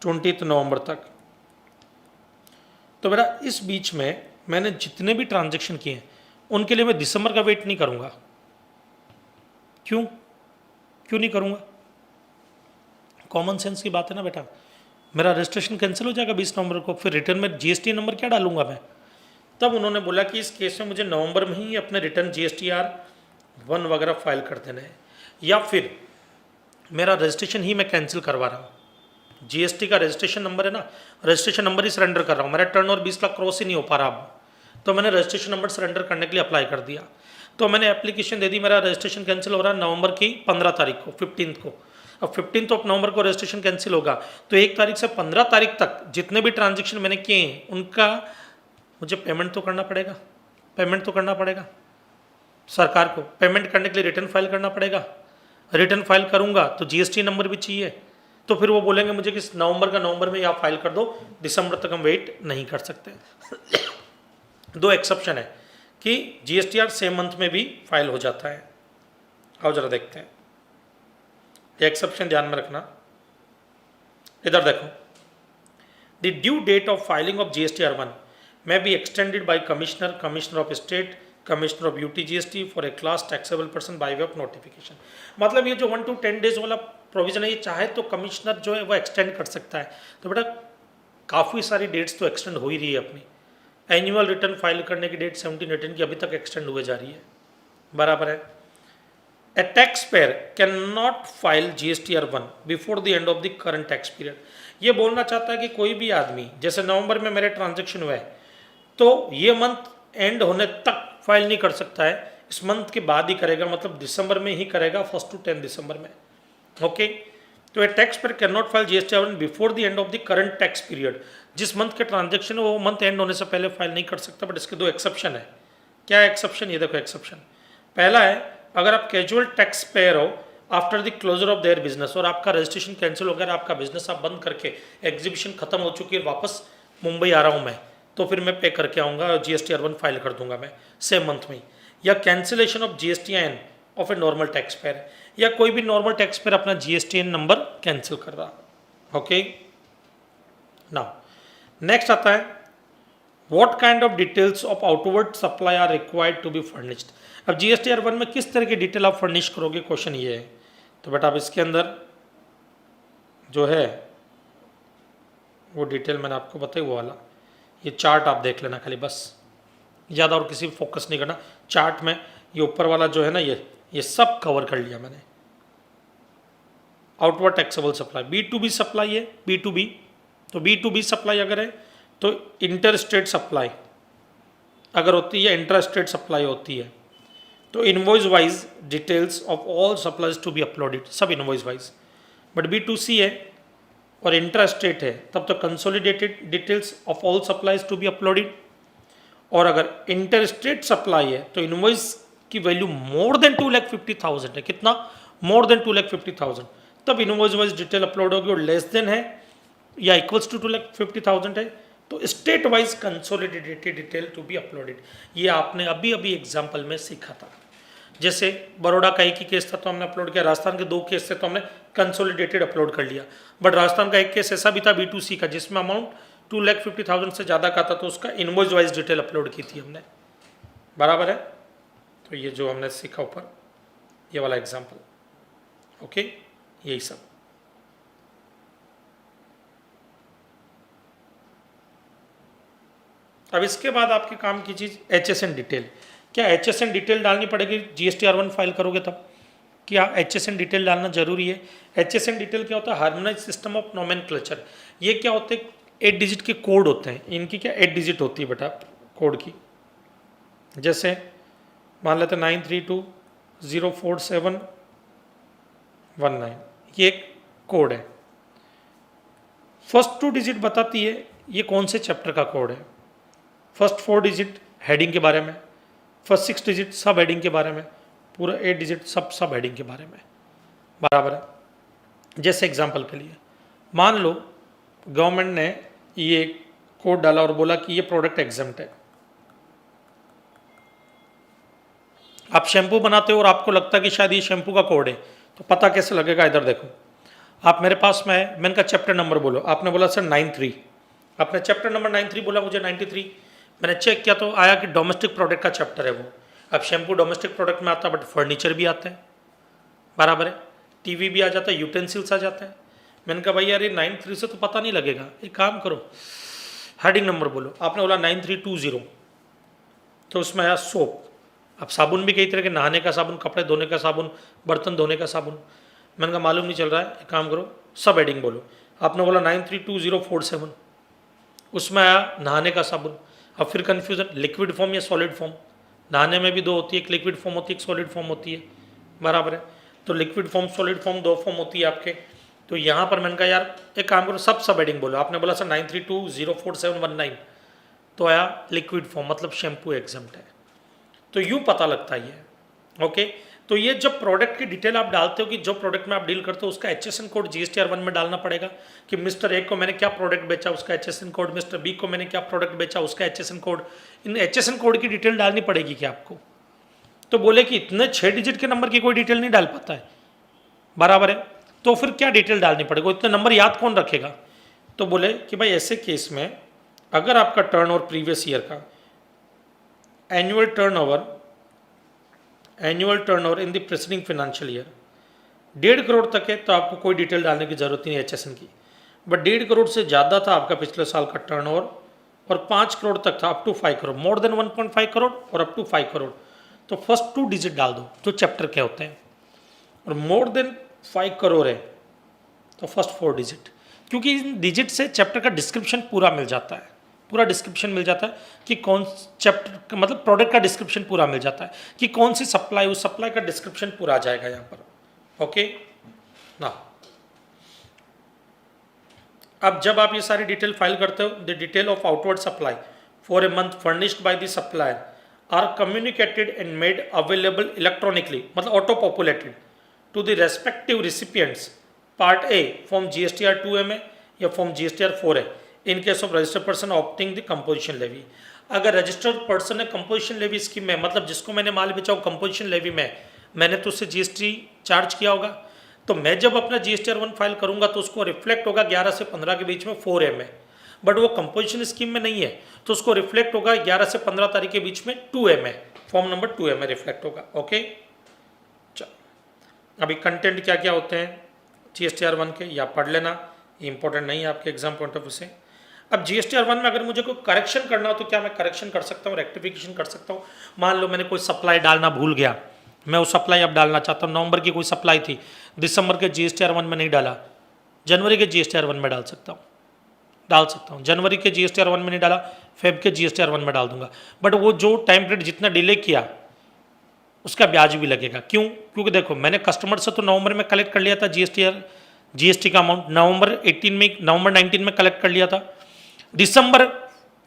A: 20 नवंबर तक। तो बेटा इस बीच में मैंने जितने भी ट्रांजैक्शन किए हैं उनके लिए मैं दिसंबर का वेट नहीं करूंगा। क्यों नहीं करूंगा? कॉमन सेंस की बात है ना बेटा। मेरा रजिस्ट्रेशन कैंसिल हो जाएगा 20 नवंबर को, फिर रिटर्न में GST नंबर क्या डालूंगा मैं? तब उन्होंने बोला कि इस केस में मुझे नवंबर में ही अपने रिटर्न GSTR1 वगैरह फाइल कर देना है, या फिर मेरा रजिस्ट्रेशन ही मैं कैंसिल करवा रहा हूँ। GST का रजिस्ट्रेशन नंबर है ना, रजिस्ट्रेशन नंबर ही सरेंडर कर रहा हूँ, मेरा टर्नओवर 20 लाख क्रॉस ही नहीं हो पा रहा अब, तो मैंने रजिस्ट्रेशन नंबर सरेंडर करने के लिए अप्लाई कर दिया। तो मैंने एप्लीकेशन दे दी, मेरा रजिस्ट्रेशन कैंसिल हो रहा है नवंबर की 15 तारीख को, 15 को। अब 15 ऑफ नवंबर को रजिस्ट्रेशन कैंसिल होगा, तो 1 तारीख से 15 तारीख तक जितने भी ट्रांजेक्शन मैंने किए हैं उनका मुझे पेमेंट तो करना पड़ेगा, सरकार को पेमेंट करने के लिए रिटर्न फाइल करना पड़ेगा। रिटर्न फाइल करूंगा तो GST नंबर भी चाहिए, तो फिर वो बोलेंगे मुझे कि नवंबर का नवंबर में आप फाइल कर दो, दिसंबर तक हम वेट नहीं कर सकते। 2 एक्सेप्शन है कि GSTR सेम मंथ में भी फाइल हो जाता है। आओ जरा देखते हैं, ये एक्सेप्शन ध्यान में रखना। इधर देखो, the due date of filing of GSTR1 may be extended by commissioner of state, commissioner of UTGST for a class taxable person by way of notification। मतलब ये जो 1 to 10 डेज वाला प्रोविजन है, ये चाहे तो कमिश्नर जो है वो एक्सटेंड कर सकता है। तो बेटा काफ़ी सारी डेट्स तो एक्सटेंड हो ही रही है अपनी। एनुअल रिटर्न फाइल करने की डेट 17-18 की अभी तक एक्सटेंड हुए जा रही है, बराबर है। A taxpayer cannot file GSTR1 before the end of the current tax period. ये बोलना चाहता है कि कोई भी आदमी, जैसे नवंबर में मेरे ट्रांजेक्शन हुआ है तो ये मंथ एंड होने तक फाइल नहीं कर सकता है, इस मंथ के बाद ही करेगा, मतलब दिसंबर में ही करेगा, 1 to 10 दिसंबर में। ओके, तो a taxpayer cannot file GSTR1 before the end of the current tax period. जिस मंथ के ट्रांजेक्शन है वो मंथ एंड होने से पहले फाइल नहीं कर सकता, बट इसके 2 एक्सेप्शन है। क्या एक्सेप्शन? ये देखो एक्सेप्शन। पहला है, अगर आप कैजुअल टैक्स पेयर हो after the closure of their business, और आपका रजिस्ट्रेशन कैंसिल हो गया, आपका बिजनेस आप बंद करके एग्जीबिशन खत्म हो चुकी है, वापस मुंबई आ रहा हूँ मैं, तो फिर मैं पे करके आऊँगा, GSTR1 फाइल कर दूंगा मैं सेम मंथ में। या cancellation of GSTN of a normal taxpayer, या कोई भी नॉर्मल टैक्स पेयर अपना GSTN नंबर कैंसिल कर रहा। ओके, नाउ नेक्स्ट आता है, what kind of details of outward supply are required to be furnished. अब GSTR1 में किस तरह की डिटेल आप फर्निश करोगे, क्वेश्चन ये है। तो बेटा अब इसके अंदर जो है वो डिटेल मैंने आपको बताई, वो वाला ये चार्ट आप देख लेना खाली, बस ज़्यादा और किसी फोकस नहीं करना। चार्ट में ये ऊपर वाला जो है ना, ये सब कवर कर लिया मैंने। Outward taxable supply, B2B supply है, B2B, तो B2B सप्लाई अगर है तो इंटर स्टेट सप्लाई अगर होती है, इंटर स्टेट सप्लाई होती है, तो invoice wise details of all supplies to be uploaded, सब इनवॉइस वाइज। बट B2C है और इंट्रा स्टेट है तब तो consolidated details of all supplies to be uploaded. और अगर इंटर स्टेट सप्लाई है तो इनवॉइस की वैल्यू मोर देन 2,50,000 है, कितना, मोर देन 2,50,000, तब इनवॉइस वाइज डिटेल अपलोड होगी। और लेस देन है या इक्वल्स टू 2,50,000 है तो state wise consolidated detail to be uploaded. ये आपने अभी अभी एग्जाम्पल में सीखा था। जैसे बड़ौदा का एक ही केस था तो हमने अपलोड किया, राजस्थान के 2 केस थे तो हमने कंसोलिडेटेड अपलोड कर लिया। बट राजस्थान का एक केस ऐसा भी था B2C का जिसमें अमाउंट 2,50,000 से ज़्यादा का था तो उसका इनवॉइस वाइज डिटेल अपलोड की थी हमने, बराबर है। तो ये जो हमने सीखा ऊपर ये वाला एग्जाम्पल, ओके, यही सब। अब इसके बाद आपके काम की चीज़ HSN डिटेल। क्या HSN डिटेल डालनी पड़ेगी GST R1 फाइल करोगे तब? क्या HSN डिटेल डालना जरूरी है? HSN डिटेल क्या होता है? Harmonise system of nomenclature. ये क्या होते हैं? 8 डिजिट के कोड होते हैं। इनकी क्या 8 डिजिट होती है बेटा कोड की। जैसे मान लेते 932047119, ये एक कोड है। फर्स्ट 2 डिजिट बताती है ये कौन से चैप्टर का कोड है। फर्स्ट 4 डिजिट हेडिंग के बारे में, फर्स्ट 6 डिजिट सब हेडिंग के बारे में, पूरा 8 डिजिट सब हेडिंग के बारे में, बराबर है। जैसे एग्जांपल के लिए मान लो गवर्नमेंट ने ये कोड डाला और बोला कि ये प्रोडक्ट एग्जम्प्ट है। आप शैम्पू बनाते हो और आपको लगता है कि शायद ये शैम्पू का कोड है, तो पता कैसे लगेगा? इधर देखो, आप मेरे पास में है, मैंने कहा चैप्टर नंबर बोलो, आपने बोला सर 93, आपने चैप्टर नंबर 93 बोला, मुझे 93, मैंने चेक किया तो आया कि डोमेस्टिक प्रोडक्ट का चैप्टर है वो। अब शैम्पू डोमेस्टिक प्रोडक्ट में आता है, बट फर्नीचर भी आता है, बराबर है, टीवी भी आ जाता है, यूटेंसिल्स आ जाता है। मैंने कहा भाई यार ये 93 से तो पता नहीं लगेगा, एक काम करो हेडिंग नंबर बोलो, आपने बोला 9320, तो उसमें आया सोप। अब साबुन भी कई तरह के, नहाने का साबुन, कपड़े धोने का साबुन, बर्तन धोने का साबुन। मैंने कहा मालूम नहीं चल रहा है, एक काम करो सब हेडिंग बोलो, आपने बोला 932047, उसमें आया नहाने का साबुन। अब फिर कन्फ्यूज़न, लिक्विड फॉर्म या सॉलिड फॉर्म, नहाने में भी 2 होती है, एक लिक्विड फॉर्म होती है, एक सॉलिड फॉर्म होती है, बराबर है। तो liquid form solid form 2 form होती है आपके। तो यहाँ पर मैंने कहा यार एक काम करो सब हेडिंग बोलो, आपने बोला सर 93204719, तो आया लिक्विड फॉर्म, मतलब शैम्पू एग्जम्प्ट है। तो यूँ पता लगता है ये, ओके। तो ये जब प्रोडक्ट की डिटेल आप डालते हो कि जो प्रोडक्ट में आप डील करते हो उसका HSN कोड GST R1 में डालना पड़ेगा कि मिस्टर ए को मैंने क्या प्रोडक्ट बेचा उसका HSN कोड, मिस्टर बी को मैंने क्या प्रोडक्ट बेचा उसका HSN कोड। इन HSN कोड की डिटेल डालनी पड़ेगी क्या आपको? तो बोले कि इतने 6 डिजिट के नंबर की कोई डिटेल नहीं डाल पाता है, बराबर है। तो फिर क्या डिटेल डालनी पड़ेगी, इतने नंबर याद कौन रखेगा? तो बोले कि भाई ऐसे केस में अगर आपका टर्नओवर प्रीवियस ईयर का annual turnover in the presiding financial year 1.5 crore तक है तो आपको कोई डिटेल डालने की जरूरत नहीं है HSN की। बट 1.5 करोड़ से ज़्यादा था आपका पिछले साल का टर्नओवर और 5 करोड़ तक था, up to 5 crore, more than 1.5 crore और अप टू 5 करोड़, तो फर्स्ट 2 डिजिट डाल दो जो चैप्टर के होते हैं। और मोर देन 5 करोड़ है तो फर्स्ट 4 डिजिट, क्योंकि इन डिजिट से चैप्टर का डिस्क्रिप्शन पूरा मिल जाता है, पूरा डिस्क्रिप्शन मिल जाता है कि कौन चैप्टर मतलब प्रोडक्ट का डिस्क्रिप्शन पूरा मिल जाता है कि कौन सी सप्लाई, उस सप्लाई का डिस्क्रिप्शन पूरा आ जाएगा यहाँ पर, ओके ना। अब जब आप ये सारी डिटेल फाइल करते हो, the detail of outward supply for a month furnished by the supplier are communicated and made available electronically, मतलब auto populated to the respective recipients, part A form GSTR 2M है या form GSTR 4 है, in case of registered person opting the composition levy. अगर registered person है composition levy scheme में, मतलब जिसको मैंने माल बेचा हो कंपोजिशन लेवी में, मैंने तो उससे GST चार्ज किया होगा, तो मैं जब अपना GSTR 1 फाइल करूंगा तो उसको रिफ्लेक्ट होगा 11 से 15 के बीच में 4M है। बट वो कंपोजिशन स्कीम में नहीं है तो उसको रिफ्लेक्ट होगा 11 से 15 तारीख के बीच में 2M है, फॉर्म नंबर 2M में रिफ्लेक्ट होगा, ओके। अभी कंटेंट क्या क्या होते हैं GSTR 1 के, या पढ़ लेना, इंपॉर्टेंट नहीं है आपके एग्जाम पॉइंट ऑफ व्यू से। अब GSTR 1 में अगर मुझे कोई करेक्शन करना हो तो क्या मैं करेक्शन कर सकता हूँ, रेक्टिफिकेशन कर सकता हूँ। मान लो मैंने कोई सप्लाई डालना भूल गया, मैं वो सप्लाई अब डालना चाहता हूँ, नवंबर की कोई सप्लाई थी, दिसंबर के GSTR 1 में नहीं डाला, जनवरी के GSTR 1 में डाल सकता हूँ, जनवरी के GSTR 1 में नहीं डाला, फेब के GSTR 1 में डाल दूंगा। बट वो जो टाइम पीरियड जितना डिले किया उसका ब्याज भी लगेगा। क्यों? क्योंकि देखो मैंने कस्टमर से तो नवंबर में कलेक्ट कर लिया था जीएसटी का अमाउंट, नवंबर 19 में कलेक्ट कर लिया था। दिसंबर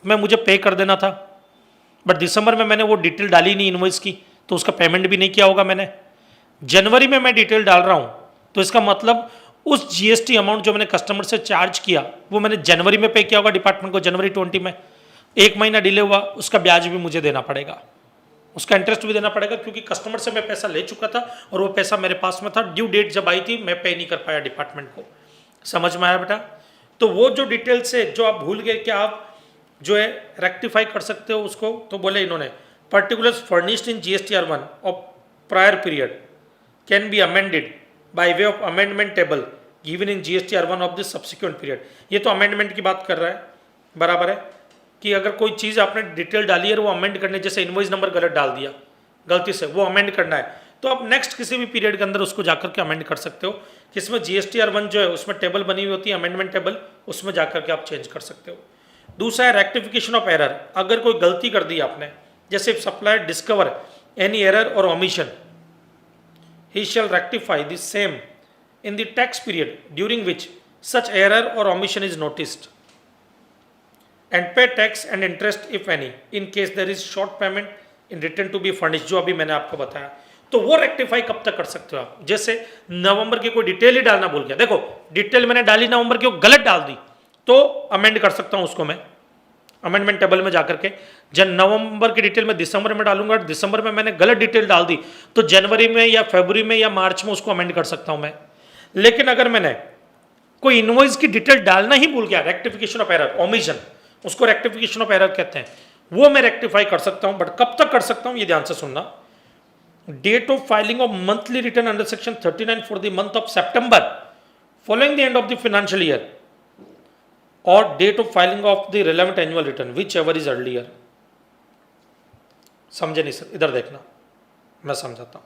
A: में मुझे पे कर देना था, बट दिसंबर में मैंने वो डिटेल डाली नहीं इनवॉइस की, तो उसका पेमेंट भी नहीं किया होगा मैंने। जनवरी में मैं डिटेल डाल रहा हूं, तो इसका मतलब उस जीएसटी अमाउंट जो मैंने कस्टमर से चार्ज किया वो मैंने जनवरी में पे किया होगा डिपार्टमेंट को, जनवरी 20 में। एक महीना डिले हुआ, उसका ब्याज भी मुझे देना पड़ेगा, उसका इंटरेस्ट भी देना पड़ेगा, क्योंकि कस्टमर से मैं पैसा ले चुका था और वो पैसा मेरे पास में था। ड्यू डेट जब आई थी मैं पे नहीं कर पाया डिपार्टमेंट को। समझ में आया बेटा? तो वो जो डिटेल्स है जो आप भूल गए, क्या आप जो है रेक्टिफाई कर सकते हो उसको? तो बोले इन्होंने particulars furnished in GSTR1 of prior period can be amended by way of amendment table given in GSTR1 of the subsequent period. ये तो अमेंडमेंट की बात कर रहा है, बराबर है कि अगर कोई चीज़ आपने डिटेल डाली है और वो अमेंड करने, जैसे इनवॉइस नंबर गलत डाल दिया गलती से, वो अमेंड करना है, तो आप नेक्स्ट किसी भी पीरियड के अंदर उसको जाकर के अमेंड कर सकते हो। किसमें? GSTR1 जो है उसमें टेबल बनी हुई होती है अमेंडमेंट टेबल, उसमें जाकर के आप चेंज कर सकते हो। दूसरा है रेक्टिफिकेशन ऑफ एरर। अगर कोई गलती कर दी आपने, जैसे सप्लायर डिस्कवर एनी एरर और omission, he shall rectify the same in the tax period during which such error or omission is noticed and pay tax and interest if any in case there is short payment in return to be furnished, जो अभी मैंने आपको बताया। तो वो rectify कब तक कर सकते हो आप? जैसे नवंबर की कोई डिटेल ही डालना भूल गया, देखो डिटेल मैंने डाली नवंबर की, वो गलत डाल दी, तो अमेंड कर सकता हूं उसको मैं अमेंडमेंट टेबल में जाकर के। जब नवंबर की डिटेल में दिसंबर में डालूंगा, दिसंबर में मैंने गलत डिटेल डाल दी, तो जनवरी में या फरवरी में या मार्च में उसको अमेंड कर सकता हूं मैं। लेकिन अगर मैंने कोई इनवॉइस की डिटेल डालना ही भूल गया, रेक्टिफिकेशन ऑफ एरर, ओमिशन, उसको रेक्टिफिकेशन ऑफ एरर कहते हैं, वो मैं रेक्टिफाई कर सकता हूं। बट कब तक कर सकता हूं ये ध्यान से सुनना। Date of filing of monthly return under section 39 for the month of September following the end of the financial year और date of filing of the relevant annual return whichever is earlier. समझे नहीं sir? इधर देखना, मैं समझाता हूं।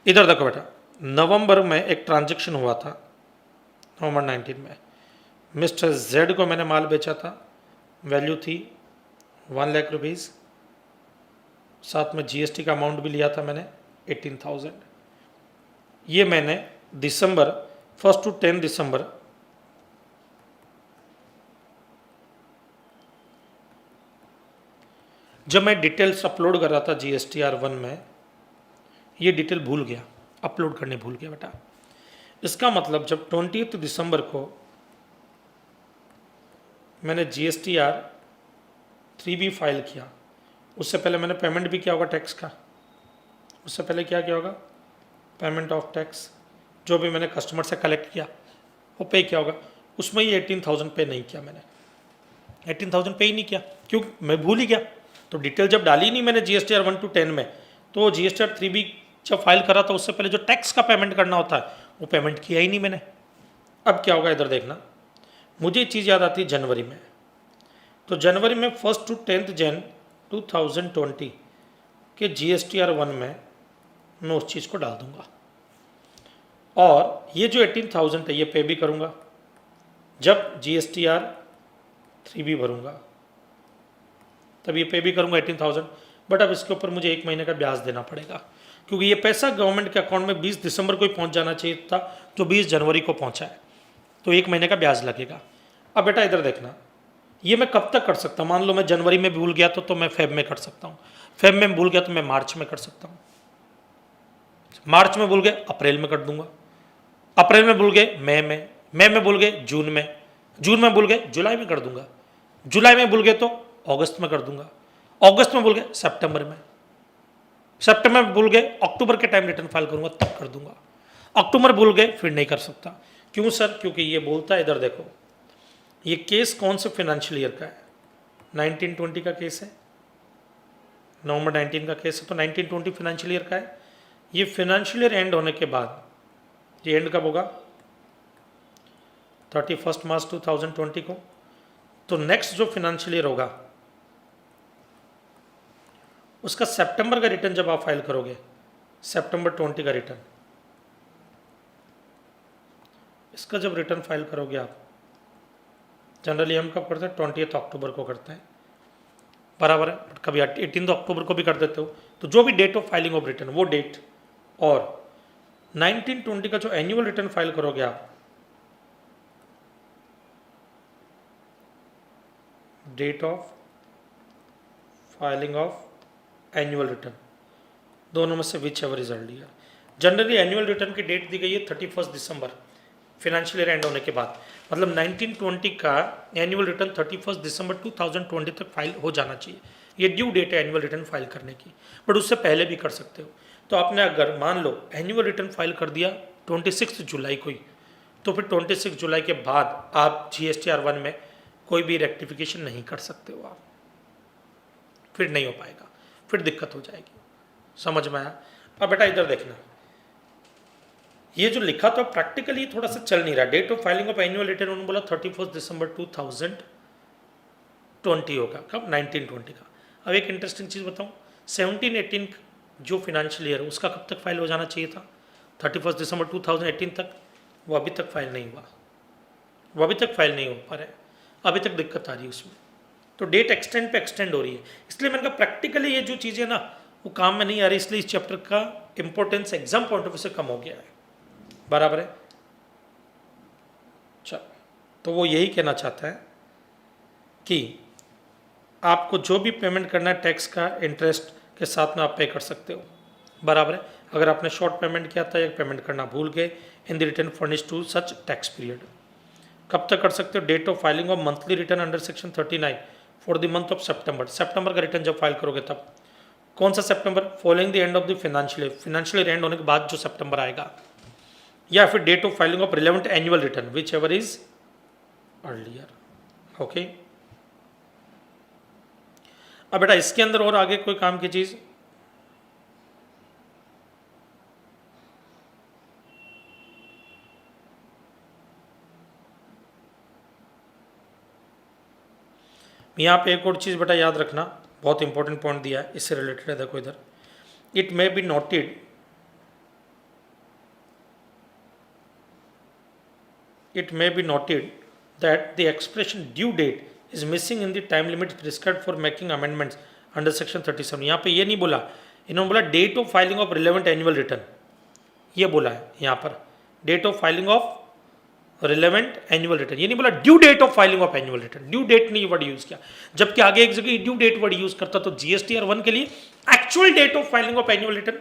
A: इधर देखो बेटा, नवंबर में एक ट्रांजैक्शन हुआ था, नवंबर 19 में मिस्टर जेड को मैंने माल बेचा था, वैल्यू थी 1 लाख रुपीज़, साथ में जीएसटी का अमाउंट भी लिया था मैंने 18,000। ये मैंने दिसंबर 1 to 10 दिसंबर जब मैं डिटेल्स अपलोड कर रहा था GSTR1 में, ये डिटेल भूल गया, अपलोड करने भूल गया बेटा। इसका मतलब जब 20 दिसंबर को मैंने GSTR3B फाइल किया, उससे पहले मैंने पेमेंट भी किया होगा टैक्स का, उससे पहले क्या किया होगा? पेमेंट ऑफ टैक्स, जो भी मैंने कस्टमर से कलेक्ट किया वो पे किया होगा। उसमें ये 18,000 पे नहीं किया मैंने, 18,000 पे ही नहीं किया, क्यों? मैं भूल ही गया। तो डिटेल जब डाली नहीं मैंने GSTR1 to 10 में, तो GSTR3B जब फाइल करा था उससे पहले जो टैक्स का पेमेंट करना होता है वो पेमेंट किया ही नहीं मैंने। अब क्या होगा इधर देखना, मुझे चीज़ याद आती है जनवरी में। तो जनवरी में 1 to 10 जन 2020 के GSTR1 में मैं उस चीज़ को डाल दूंगा, और ये जो 18,000 है ये पे भी करूंगा जब GSTR3B भरूंगा, तब ये पे भी करूंगा 18,000। बट अब इसके ऊपर मुझे 1 महीने का ब्याज देना पड़ेगा, क्योंकि ये पैसा गवर्नमेंट के अकाउंट में 20 दिसंबर को ही पहुंच जाना चाहिए था, जो 20 जनवरी को पहुंचा है, तो 1 महीने का ब्याज लगेगा। अब बेटा इधर देखना, ये मैं कब तक कर सकता हूँ? मान लो मैं जनवरी में भूल गया तो मैं फेब में कर सकता हूँ, फेब में भूल गया तो मैं मार्च में कर सकता हूँ, मार्च में भूल गए अप्रैल में कर दूंगा, अप्रैल में भूल गए मई में भूल गए जून में भूल गए जुलाई में कर दूंगा, जुलाई में भूल गए तो अगस्त में कर दूंगा, अगस्त में भूल गए सितंबर में भूल गए अक्टूबर के टाइम रिटर्न फाइल करूंगा तब कर दूंगा, अक्टूबर भूल गए फिर नहीं कर सकता। क्यों सर? क्योंकि ये बोलता है, इधर देखो, ये केस कौन से फाइनेंशियल ईयर का है? 1920 का केस है, नवंबर 19 का केस है, तो 1920 फाइनेंशियल ईयर का है। ये फाइनेंशियल ईयर एंड होने के बाद, ये एंड कब होगा? 31 मार्च 2020 को। तो नेक्स्ट जो फाइनेंशियल ईयर होगा उसका सितंबर का रिटर्न जब आप फाइल करोगे, सितंबर 20 का रिटर्न, इसका जब रिटर्न फाइल करोगे आप, जनरली हम कब करते हैं? 20 अक्टूबर को करते हैं। बराबर है, बट कभी 18 अक्टूबर को भी कर देते हो। तो जो भी date of filing of return वो डेट, और 1920 का जो एनुअल रिटर्न फाइल करोगे आप, date of filing of annual return, दोनों में से whichever is earlier. Generally annual return की डेट दी गई है 31 दिसंबर, फाइनेंशियल ईयर एंड होने के बाद। मतलब 1920 का एनुअल रिटर्न 31 दिसंबर 2020 तक फाइल हो जाना चाहिए। ये ड्यू डेट है एनुअल रिटर्न फाइल करने की, बट उससे पहले भी कर सकते हो। तो आपने अगर मान लो एनुअल रिटर्न फाइल कर दिया 26 जुलाई को ही, तो फिर 26 जुलाई के बाद आप GSTR1 में कोई भी रेक्टिफिकेशन नहीं कर सकते हो आप, फिर नहीं हो पाएगा, फिर दिक्कत हो जाएगी। समझ में आया? अब बेटा इधर देखना, ये जो लिखा था प्रैक्टिकली थोड़ा सा चल नहीं रहा। Date of filing of annual return उन्होंने बोला 31 दिसंबर 2020 होगा, कब? 1920 का। अब एक इंटरेस्टिंग चीज़ बताऊं, 17-18 जो फाइनेंशियल ईयर उसका कब तक फाइल हो जाना चाहिए था? 31 दिसंबर 2018 तक। वो अभी तक फाइल नहीं हुआ, वो अभी तक फाइल नहीं हो पा रहा है, अभी तक दिक्कत आ रही है उसमें। तो डेट एक्सटेंड पे एक्सटेंड हो रही है, इसलिए मैंने कहा प्रैक्टिकली ये जो चीज़ें ना वो काम में नहीं आ रही, इसलिए इस चैप्टर का importance exam point of view से कम हो गया है। बराबर है? चल, तो वो यही कहना चाहता है कि आपको जो भी पेमेंट करना है टैक्स का, इंटरेस्ट के साथ में आप पे कर सकते हो। बराबर है? अगर आपने शॉर्ट पेमेंट किया था या पेमेंट करना भूल गए, in the return furnish to such tax period, कब तक कर सकते हो? Date of filing of monthly return under section 39 for the month of September. सितंबर का रिटर्न जब फाइल करोगे तब। कौन सा सितंबर? Following the end of the financial year, financial year end होने के बाद जो सितंबर आएगा। या फिर date of filing of relevant annual return whichever is earlier. Okay, अब बेटा इसके अंदर और आगे कोई काम की चीज? यहां पे एक और चीज बेटा याद रखना, बहुत इंपॉर्टेंट पॉइंट दिया है, इससे रिलेटेड है। देखो इधर, it may be noted, it may be noted that the expression due date is missing in the time limit prescribed for making amendments under section 37। यहाँ पे ये नहीं बोला, इन्होंने बोला date of filing of relevant annual return, ये बोला है यहाँ पर, date of filing of relevant annual return, ये नहीं बोला due date of filing of annual return. Due date नहीं वर्ड यूज किया, जबकि आगे एक जगह ड्यू डेट वर्ड यूज करता। तो GSTR1 के लिए actual date of filing of annual return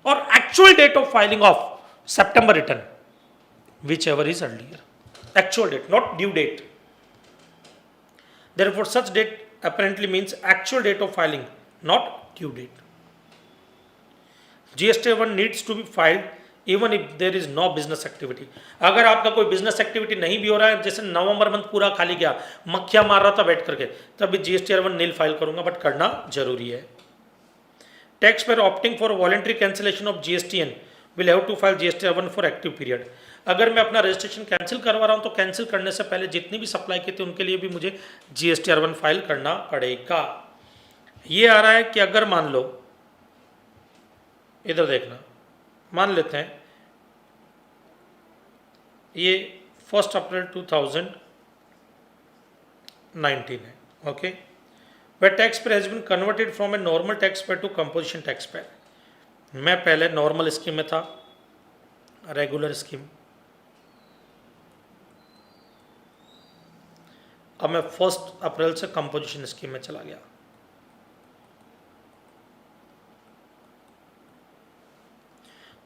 A: और actual date of filing of September return, whichever is earlier, actual date, not due date. Therefore, such date apparently means actual date of filing, not due date. GST1 needs to be filed even if there is no business activity. अगर आपका कोई business activity नहीं भी हो रहा है, जैसे नवंबर month पूरा खाली गया, मक्खियां मार रहा था बैठ करके, तब भी GSTR1 नील फाइल करूंगा, बट करना जरूरी है। Tax payer opting for voluntary cancellation of GSTN will have to file GSTR1 for active period। अगर मैं अपना रजिस्ट्रेशन कैंसिल करवा रहा हूं तो कैंसिल करने से पहले जितनी भी सप्लाई की थी उनके लिए भी मुझे GSTR1 फाइल करना पड़ेगा। ये आ रहा है कि अगर मान लो, इधर देखना, मान लेते हैं ये 1 अप्रैल 2019 है, okay, where taxpayer has been converted from a normal taxpayer to composition taxpayer। मैं पहले नॉर्मल स्कीम में था, रेगुलर स्कीम, अब मैं 1 अप्रैल से कंपोजिशन स्कीम में चला गया।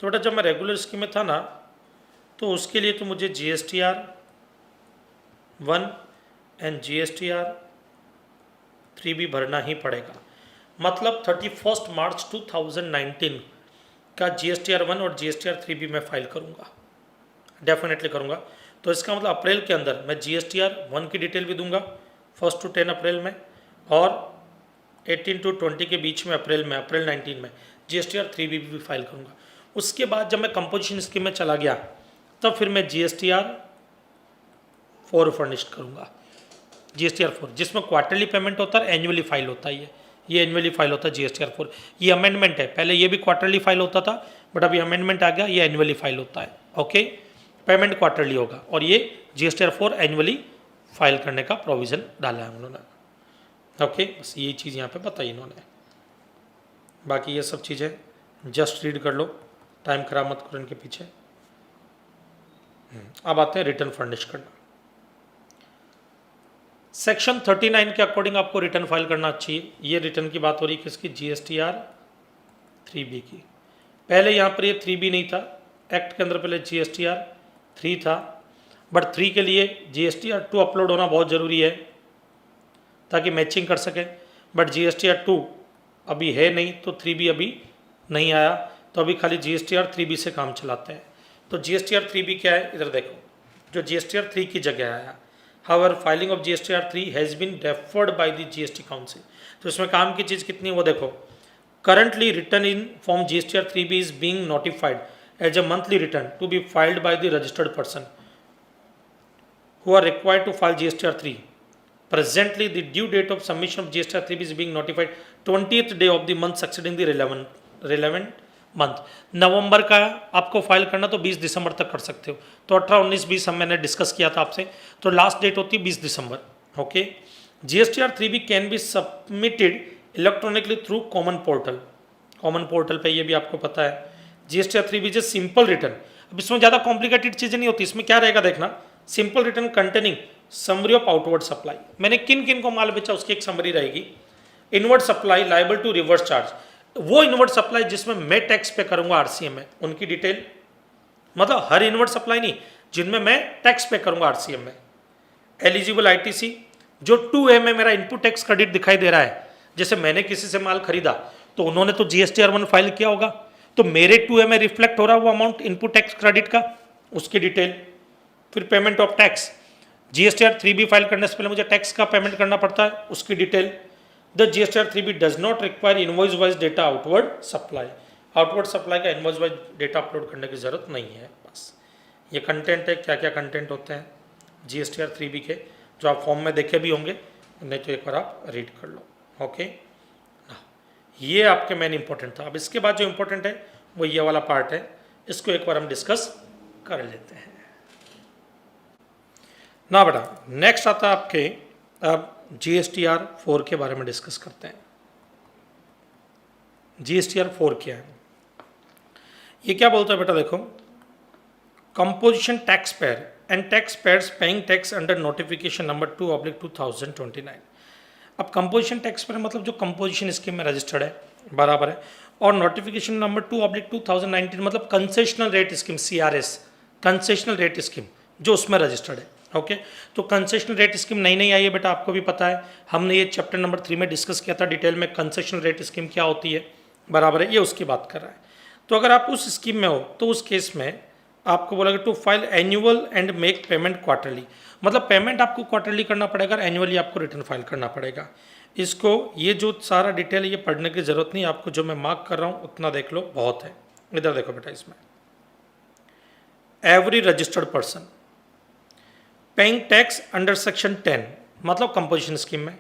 A: तो बेटा जब मैं रेगुलर स्कीम में था ना, तो उसके लिए तो मुझे GSTR1 एंड GSTR3 भी भरना ही पड़ेगा। मतलब 31 मार्च 2019 का GSTR1 और GSTR3 भी मैं फाइल करूंगा, डेफिनेटली करूंगा। तो इसका मतलब अप्रैल के अंदर मैं GSTR1 की डिटेल भी दूंगा 1 to 10 अप्रैल में, और 18 to 20 के बीच में अप्रैल 19 में GSTR3 भी फाइल करूंगा। उसके बाद जब मैं कंपोजिशन स्कीम में चला गया, तब फिर मैं GSTR4 फर्निश्ड करूंगा। GSTR4 जिसमें क्वार्टरली पेमेंट होता है, एनुअली फाइल होता है, ये एनुअली फाइल होता है GSTR4। ये अमेंडमेंट है, पहले ये भी क्वार्टरली फाइल होता था, बट अभी अमेंडमेंट आ गया, ये एनुअली फाइल होता है। ओके, पेमेंट क्वार्टरली होगा, और ये GSTR4 एनुअली फाइल करने का प्रोविजन डाला है हम लोगों ने। ओके, बस यही चीज़ यहाँ पे बताई इन्होंने, बाकी ये सब चीज़ें जस्ट रीड कर लो, टाइम खराब मत करो इनके पीछे। अब आते हैं रिटर्न फर्निश करना। सेक्शन 39 के अकॉर्डिंग आपको रिटर्न फाइल करना चाहिए। ये रिटर्न की बात हो रही है किसकी, GSTR 3B की। पहले यहाँ पर ये 3B नहीं था, एक्ट के अंदर पहले GSTR 3 था, बट 3 के लिए GSTR 2 अपलोड होना बहुत ज़रूरी है ताकि मैचिंग कर सके, बट GSTR 2 अभी है नहीं, तो 3B अभी नहीं आया, तो अभी खाली GSTR 3B से काम चलाते हैं। तो GSTR 3B क्या है, इधर देखो, जो GSTR 3 की जगह आया। However, filing of GSTR 3 has been deferred by the GST Council। तो इसमें काम की चीज़ कितनी है वो देखो, currently return in form GSTR 3B is being notified as a monthly return to be filed by the registered person who are required to file GSTR 3. Presently, the due date of submission of GSTR 3B is being notified 20th day of the month succeeding the relevant month. नवंबर का आपको file करना तो 20 दिसंबर तक कर सकते हो, तो 18, 19, 20 हम मैंने डिस्कस किया था आपसे, तो लास्ट डेट होती है 20 दिसंबर। Okay, GSTR 3B can be submitted electronically through common portal. Common portal पे ये भी आपको पता है। GSTR 3B is simple return. अब इसमें ज़्यादा कॉम्प्लिकेटेड चीज़ें नहीं होती, इसमें क्या रहेगा देखना, simple return containing summary of outward supply. मैंने किन किन को माल बेचा उसकी एक समरी रहेगी। Inward supply liable to reverse charge, वो इनवर्ड सप्लाई जिसमें मैं टैक्स पे करूंगा RCM में, उनकी डिटेल, मतलब हर इनवर्ड सप्लाई नहीं, जिनमें मैं टैक्स पे करूंगा RCM में। एलिजिबल ITC, जो 2A में मेरा इनपुट टैक्स क्रेडिट दिखाई दे रहा है, जैसे मैंने किसी से माल खरीदा तो उन्होंने तो GSTR 1 फाइल किया होगा, तो मेरे 2A में रिफ्लेक्ट हो रहा है वो अमाउंट इनपुट टैक्स क्रेडिट का, उसकी डिटेल। फिर payment of tax, GSTR 3B file करने से पहले मुझे टैक्स का पेमेंट करना पड़ता है, उसकी detail. The GSTR 3B does not require invoice wise data outward supply। Outward supply का इनवॉइस वाइज डेटा अपलोड करने की जरूरत नहीं है। बस ये कंटेंट है, क्या क्या कंटेंट होते हैं GSTR 3B के, जो आप फॉर्म में देखे भी होंगे, नहीं तो एक बार आप रीड कर लो। ओके, ये आपके मेन इंपॉर्टेंट था। अब इसके बाद जो इंपॉर्टेंट है वो ये वाला पार्ट है, इसको एक बार हम डिस्कस कर लेते हैं ना बेटा। नेक्स्ट आता है आपके, अब GSTR 4 के बारे में डिस्कस करते हैं। GSTR 4 क्या है, ये क्या बोलता है बेटा, देखो, composition tax payer and tax payers paying tax under notification number 2/2029। अब कंपोजिशन टैक्स पेयर मतलब जो कंपोजिशन स्कीम में रजिस्टर्ड है, बराबर है, और नोटिफिकेशन नंबर 2/2019 मतलब concessional rate scheme, CRS, concessional rate scheme, जो उसमें रजिस्टर्ड है। ओके, तो कंसेशनल रेट स्कीम नई नई आई है बेटा, आपको भी पता है, हमने ये चैप्टर नंबर 3 में डिस्कस किया था डिटेल में, कंसेशनल रेट स्कीम क्या होती है, बराबर है, ये उसकी बात कर रहा है। तो अगर आप उस स्कीम में हो तो उस केस में आपको बोला to file annual and make payment quarterly, मतलब पेमेंट आपको क्वार्टरली करना पड़ेगा, एनुअली आपको रिटर्न फाइल करना पड़ेगा। इसको, ये जो सारा डिटेल है ये पढ़ने की जरूरत नहीं, आपको जो मैं मार्क कर रहा हूँ उतना देख लो, बहुत है। इधर देखो बेटा, इसमें every registered person paying tax under section 10 मतलब कंपोजिशन स्कीम में,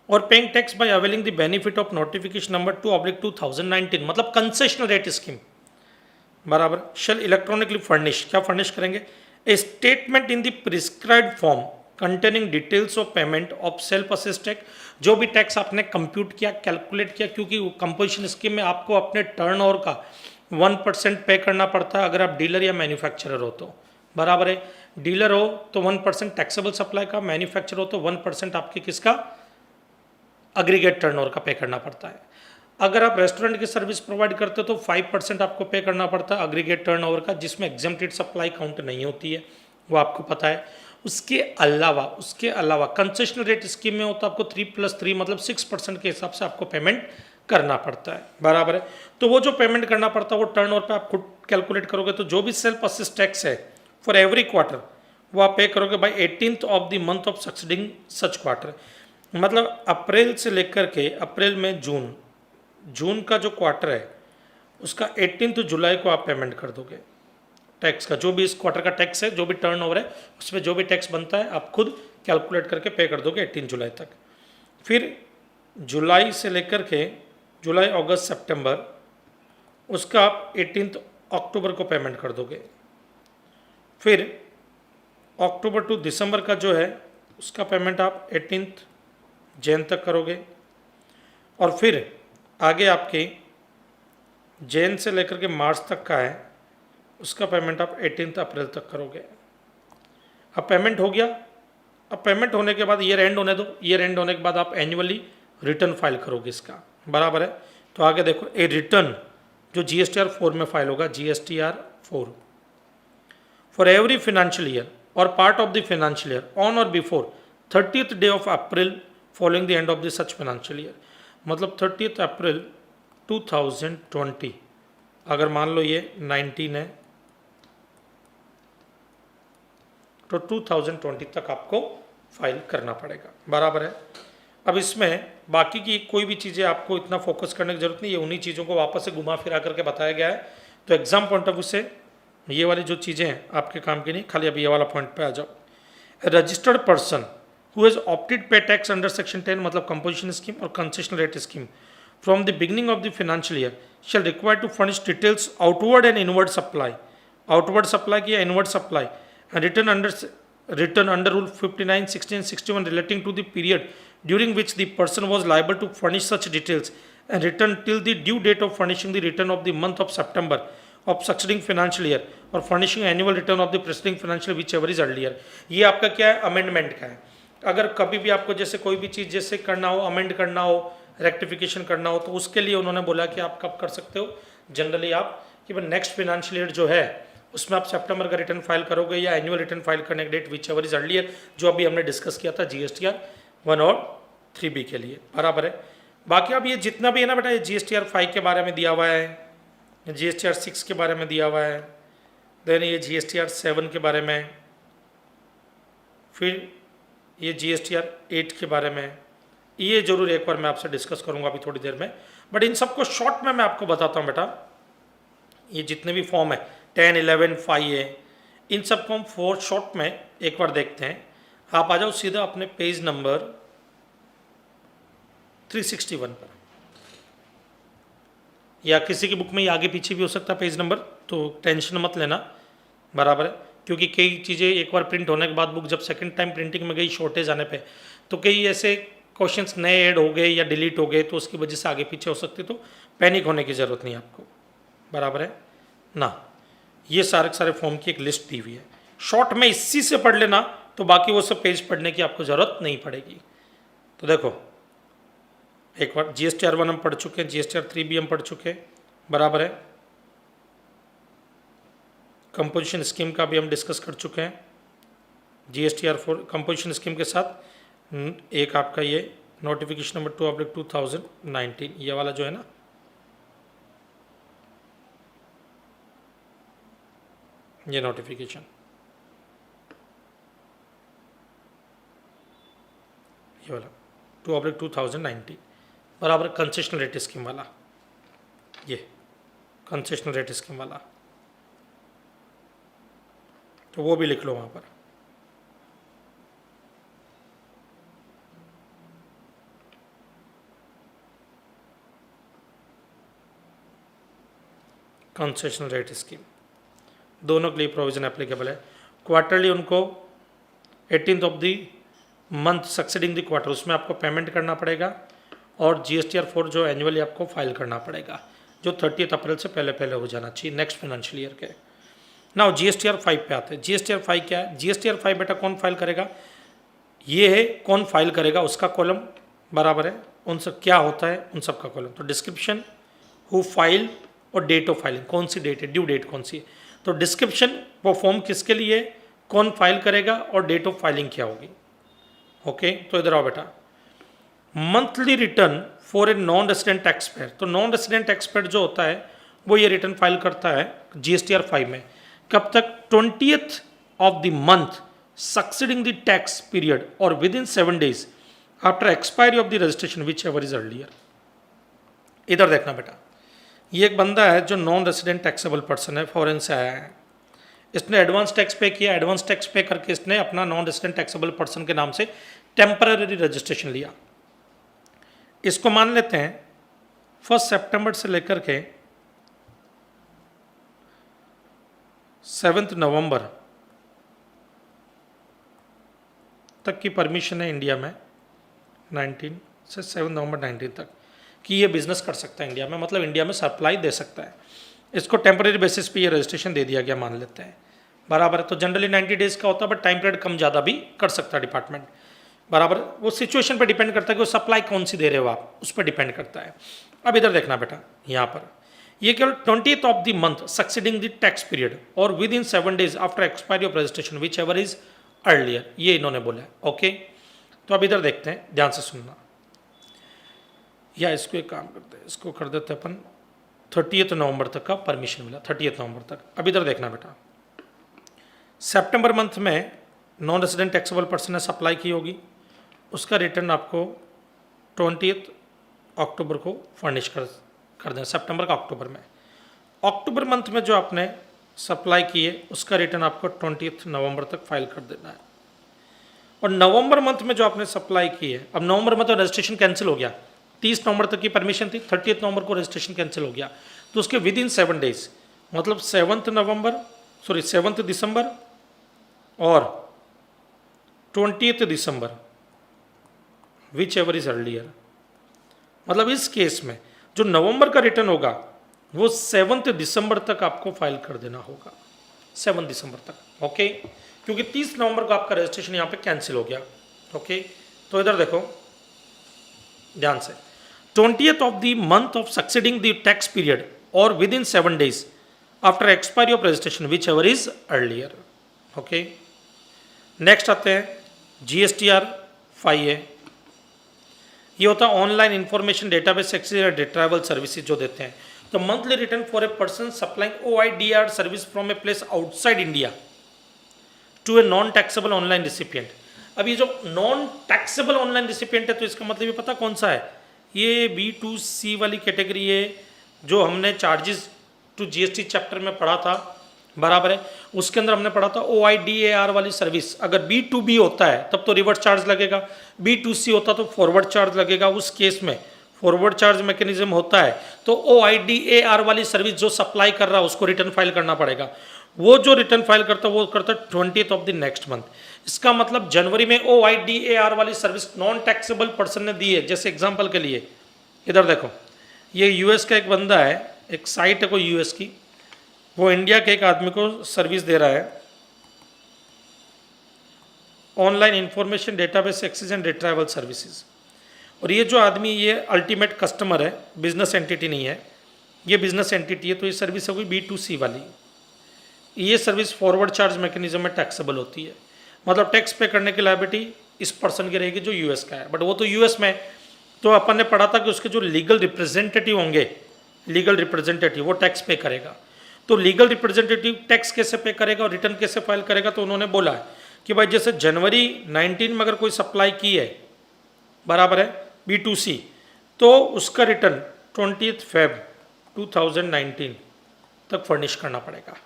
A: और paying tax bye availing the benefit of notification number 2/2019 मतलब कंसेशनल रेट स्कीम, बराबर, शेल इलेक्ट्रॉनिकली फर्निश, क्या फर्निश करेंगे, ए statement in the prescribed form containing details of payment of self assessed tax, जो भी tax आपने compute किया, calculate किया, क्योंकि कंपोजिशन स्कीम में आपको अपने टर्नओवर का 1% पे करना पड़ता है अगर आप डीलर या मैन्युफैक्चरर हो तो, बराबर है। डीलर हो तो 1% टैक्सेबल सप्लाई का, मैन्युफैक्चरर हो तो 1% आपके किसका, अग्रीगेट टर्नओवर का पे करना पड़ता है। अगर आप रेस्टोरेंट की सर्विस प्रोवाइड करते हो तो 5% आपको पे करना पड़ता है अग्रीगेट टर्नओवर का, जिसमें एग्जेम्प्टेड सप्लाई काउंट नहीं होती है, वो आपको पता है। उसके अलावा कंसेशनल रेट स्कीम में होता है आपको 3+3 मतलब 6% के हिसाब से आपको पेमेंट करना पड़ता है, बराबर है। तो वो जो पेमेंट करना पड़ता है वो टर्नओवर पे आप खुद कैलकुलेट करोगे, तो जो भी सेल्फ असेस्ड टैक्स है फॉर एवरी क्वार्टर वो आप पे करोगे by 18th of the month of succeeding such quarter, मतलब अप्रैल से लेकर के अप्रैल में जून का जो क्वार्टर है उसका 18 जुलाई को आप पेमेंट कर दोगे टैक्स का, जो भी इस क्वार्टर का टैक्स है, जो भी टर्नओवर है उसमें जो भी टैक्स बनता है आप खुद कैलकुलेट करके पे कर दोगे 18 जुलाई तक। फिर जुलाई से लेकर के जुलाई, अगस्त, सितंबर उसका आप 18 अक्टूबर को पेमेंट कर दोगे। फिर अक्टूबर टू दिसंबर का जो है उसका पेमेंट आप 18 जैन तक करोगे, और फिर आगे आपके जैन से लेकर के मार्च तक का है, उसका पेमेंट आप 18 अप्रैल तक करोगे। अब पेमेंट हो गया। अब पेमेंट होने के बाद ईयर एंड होने दो, ईयर एंड होने के बाद आप एनुअली रिटर्न फाइल करोगे इसका, बराबर है। तो आगे देखो, ए रिटर्न जो GSTR 4 में फाइल होगा, GSTR 4 for every financial year और part of the financial year on और before 30th day of April following the end of the such financial year. मतलब 30th अप्रैल 2020, अगर मान लो ये 19 है तो 2020 तक आपको फाइल करना पड़ेगा, बराबर है। अब इसमें बाकी की कोई भी चीज़ें आपको इतना फोकस करने की जरूरत नहीं है, उन्हीं चीज़ों को वापस से घुमा फिरा करके बताया गया है। तो एग्जाम पॉइंट ऑफ व्यू से ये वाली जो चीज़ें हैं आपके काम की नहीं, खाली अभी ये वाला पॉइंट पे आ जाओ। Registered person who has opted pay tax under section 10, मतलब कंपोजिशन स्कीम और concessional rate scheme, from the beginning of the financial year shall require to furnish details outward and inward supply, outward supply की inward supply, and written under Rule 59, 60 and 61 relating to the period during which the person was liable to furnish such details, and written till the due date of furnishing the return of the month of September of succeeding financial year or furnishing annual return of the preceding financial whichever is earlier। ये आपका क्या है, amendment का है। अगर कभी भी आपको जैसे कोई भी चीज़ जैसे करना हो, अमेंड करना हो, रेक्टिफिकेशन करना हो, तो उसके लिए उन्होंने बोला कि आप कब कर सकते हो, जनरली आप कि नेक्स्ट फाइनेंशियल ईयर जो है उसमें आप सितंबर का रिटर्न फाइल करोगे या एनुअल रिटर्न फाइल करने की date whichever is earlier, जो अभी हमने डिस्कस किया था GSTR 1 और 3B के लिए, बराबर है। बाकी अब ये जितना भी है ना बेटा, ये GSTR 5 के बारे में दिया हुआ है, GSTR 6 के बारे में दिया हुआ है, देन ये GSTR 7 के बारे में, फिर ये GSTR 8 के बारे में, ये जरूर एक बार मैं आपसे डिस्कस करूँगा अभी थोड़ी देर में। बट इन सबको शॉर्ट में मैं आपको बताता हूँ बेटा, ये जितने भी फॉर्म है 10, 11, 5 है, इन सबको हम 4 शॉर्ट में एक बार देखते हैं। आप आ जाओ सीधा अपने पेज नंबर 361 पर, या किसी की बुक में ये आगे पीछे भी हो सकता है पेज नंबर, तो टेंशन मत लेना, बराबर है। क्योंकि कई चीज़ें एक बार प्रिंट होने के बाद बुक जब सेकंड टाइम प्रिंटिंग में गई शॉर्टेज आने पे, तो कई ऐसे क्वेश्चंस नए ऐड हो गए या डिलीट हो गए, तो उसकी वजह से आगे पीछे हो सकती, तो पैनिक होने की ज़रूरत नहीं आपको, बराबर है ना। ये सारे फॉर्म की एक लिस्ट दी हुई है, शॉर्ट में इसी से पढ़ लेना, तो बाकी वो सब पेज पढ़ने की आपको ज़रूरत नहीं पड़ेगी। तो देखो एक बार GSTR 1 हम पढ़ चुके हैं, GSTR 3B हम पढ़ चुके हैं, बराबर है। कंपोजिशन स्कीम का भी हम डिस्कस कर चुके हैं, GSTR 4 कंपोजिशन स्कीम के साथ एक आपका ये नोटिफिकेशन नंबर 2/2019, ये वाला जो है ना, ये नोटिफिकेशन, ये वाला 2/2019, बराबर कंसेशनल रेट स्कीम वाला, ये कंसेशनल रेट स्कीम वाला, तो वो भी लिख लो वहाँ पर। कंसेशनल रेट स्कीम दोनों के लिए प्रोविजन एप्लीकेबल है। क्वार्टरली उनको 18th of the month succeeding the quarter, उसमें आपको पेमेंट करना पड़ेगा, और GSTR 4 जो एनुअली आपको फाइल करना पड़ेगा, जो 30th अप्रैल से पहले पहले हो जाना चाहिए नेक्स्ट फाइनेंशियल ईयर के। नाउ GSTR 5 पे आते हैं। GSTR 5 क्या है? GSTR 5 बेटा कौन फाइल करेगा, ये है कौन फाइल करेगा उसका कॉलम, बराबर है। उन सब क्या होता है उन सब का कॉलम, तो डिस्क्रिप्शन, हु फाइल और डेट ऑफ फाइलिंग, कौन सी डेट है, ड्यू डेट कौन सी है। तो डिस्क्रिप्शन वो फॉर्म किसके लिए, कौन फाइल करेगा, और डेट ऑफ फाइलिंग क्या होगी। ओके तो इधर आओ बेटा, monthly return for a non resident tax payer. तो नॉन रेसिडेंट टैक्स पेयर जो होता है वो ये रिटर्न फाइल करता है GSTR 5 में, कब तक, 20th of the month succeeding the tax period और within 7 days after expiry of the registration whichever is earlier. इधर देखना बेटा, ये एक बंदा है जो नॉन रेसिडेंट टैक्सेबल पर्सन है, फॉरेन से आया है, इसने एडवांस टैक्स पे किया, एडवांस टैक्स पे करके इसने अपना नॉन रेसिडेंट टैक्सेबल पर्सन के नाम से टेम्पररी रजिस्ट्रेशन लिया। इसको मान लेते हैं 1 सितंबर से लेकर के 7 नवंबर तक की परमिशन है इंडिया में 19 से 7 नवंबर 19 तक कि ये बिजनेस कर सकता है इंडिया में, मतलब इंडिया में सप्लाई दे सकता है। इसको टेम्परेरी बेसिस पे ये रजिस्ट्रेशन दे दिया गया मान लेते हैं, बराबर है। तो जनरली 90 डेज़ का होता है, बट टाइम पीरियड कम ज़्यादा भी कर सकता है डिपार्टमेंट, बराबर। वो सिचुएशन पे डिपेंड करता है कि वो सप्लाई कौन सी दे रहे हो आप, उस पर डिपेंड करता है। अब इधर देखना बेटा, यहाँ पर ये केवल 20th of the month succeeding the tax period और within 7 days after expiry of registration whichever is earlier, ये इन्होंने बोला है। ओके, तो अब इधर देखते हैं, ध्यान से सुनना, या इसको एक काम करते हैं, इसको कर देते हैं अपन 30 नवंबर तक का परमिशन मिला, 30 नवंबर तक। अब इधर देखना बेटा, सितंबर मंथ में नॉन रेजिडेंट टैक्सेबल पर्सन ने सप्लाई की होगी, उसका रिटर्न आपको 20 अक्टूबर को फर्निश कर दें, सितंबर का अक्टूबर में। अक्टूबर मंथ में जो आपने सप्लाई की है उसका रिटर्न आपको 20 नवंबर तक फाइल कर देना है। और नवंबर मंथ में जो आपने सप्लाई की है, अब नवंबर में तो रजिस्ट्रेशन कैंसिल हो गया, 30 नवंबर तक की परमिशन थी, 30 नवंबर को रजिस्ट्रेशन कैंसिल हो गया, तो उसके विद इन 7 days, मतलब 7 दिसंबर और 20 दिसंबर विच एवर इज अर्लियर, मतलब इस केस में जो नवंबर का रिटर्न होगा वो 7 दिसंबर तक आपको फाइल कर देना होगा, 7 दिसंबर तक। ओके, क्योंकि 30 नवंबर को आपका रजिस्ट्रेशन यहाँ पे कैंसिल हो गया। ओके, तो इधर देखो ध्यान से, 20th of the month of succeeding the tax period और within 7 days after expiry of registration whichever is earlier. Okay, next आते हैं GSTR 5A, ये होता है online information database access retrieval services जो देते हैं। तो monthly return for a person supplying OIDR service from a place outside India to a non taxable online recipient. अब ये जो नॉन टैक्सेबल ऑनलाइन रिसिपिएंट है, तो इसका मतलब ये पता कौन सा है, ये B2C वाली कैटेगरी है जो हमने चार्जेस टू GST चैप्टर में पढ़ा था, बराबर है। उसके अंदर हमने पढ़ा था OIDAR वाली सर्विस, अगर B2B होता है तब तो रिवर्स चार्ज लगेगा, B2C होता तो फॉरवर्ड चार्ज लगेगा। उस केस में फॉरवर्ड चार्ज मैकेनिज्म होता है, तो OIDAR वाली सर्विस जो सप्लाई कर रहा है उसको रिटर्न फाइल करना पड़ेगा। वो जो रिटर्न फाइल करता है वो करता है 20th of the next month. इसका मतलब जनवरी में OIDAR वाली सर्विस नॉन टैक्सेबल पर्सन ने दी है। जैसे एग्जाम्पल के लिए इधर देखो, ये US का एक बंदा है, एक साइट है कोई US की, वो इंडिया के एक आदमी को सर्विस दे रहा है, online information database access and retrieval services. और ये जो आदमी, ये अल्टीमेट कस्टमर है, बिजनेस एंटिटी नहीं है, ये बिजनेस एंटिटी है, तो ये सर्विस है कोई B2C वाली। ये सर्विस फॉरवर्ड चार्ज मैकेनिज्म में टैक्सेबल होती है, मतलब टैक्स पे करने की लायबिलिटी इस पर्सन की रहेगी जो US का है, बट वो तो US में। तो अपन ने पढ़ा था कि उसके जो लीगल रिप्रेजेंटेटिव होंगे, लीगल रिप्रेजेंटेटिव वो टैक्स पे करेगा। तो लीगल रिप्रेजेंटेटिव टैक्स कैसे पे करेगा और रिटर्न कैसे फाइल करेगा, तो उन्होंने बोला है कि भाई जैसे जनवरी 19 में अगर कोई सप्लाई की है, बराबर है, B2C, तो उसका रिटर्न 20 Feb 2019 तक फर्निश करना पड़ेगा,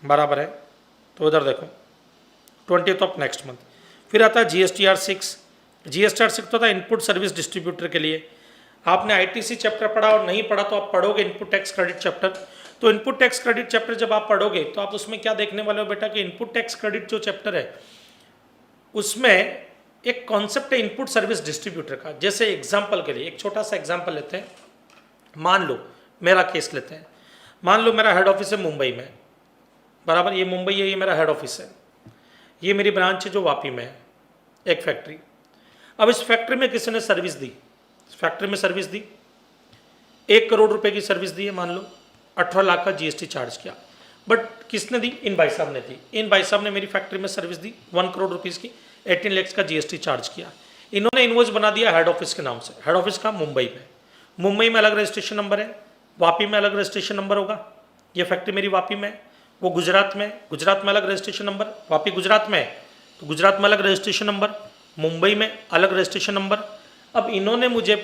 A: बराबर है। तो उधर देखो 20th ऑफ नेक्स्ट मंथ। फिर आता है GSTR 6। GSTR 6 तो था इनपुट सर्विस डिस्ट्रीब्यूटर के लिए। आपने ITC चैप्टर पढ़ा और नहीं पढ़ा तो आप पढ़ोगे इनपुट टैक्स क्रेडिट चैप्टर। तो इनपुट टैक्स क्रेडिट चैप्टर जब आप पढ़ोगे तो आप उसमें क्या देखने वाले हो बेटा कि इनपुट टैक्स क्रेडिट जो चैप्टर है उसमें एक कॉन्सेप्ट है इनपुट सर्विस डिस्ट्रीब्यूटर का। जैसे एग्जांपल के लिए एक छोटा सा एग्जांपल लेते हैं, मान लो मेरा केस लेते हैं, मान लो मेरा हेड ऑफिस है मुंबई में, बराबर, ये मुंबई है, ये मेरा हेड ऑफिस है, ये मेरी ब्रांच है जो वापी में है, एक फैक्ट्री। अब इस फैक्ट्री में किसी ने सर्विस दी, फैक्ट्री में सर्विस दी, 1 करोड़ रुपए की सर्विस दी है, मान लो 18 लाख का GST चार्ज किया, बट किसने दी, इन भाई साहब ने दी। इन भाई साहब ने मेरी फैक्ट्री में सर्विस दी 1 करोड़ रुपीज़ की, 18 लाख का GST चार्ज किया। इन्होंने इन्वॉइस बना दिया हेड ऑफिस के नाम से। हेड ऑफिस का मुंबई में, मुंबई में अलग रजिस्ट्रेशन नंबर है, वापी में अलग रजिस्ट्रेशन नंबर होगा। ये फैक्ट्री मेरी वापी में, वो गुजरात में, गुजरात में अलग रजिस्ट्रेशन नंबर, वापी गुजरात में तो गुजरात में अलग रजिस्ट्रेशन नंबर, मुंबई में अलग रजिस्ट्रेशन नंबर। अब इन्होंने मुझे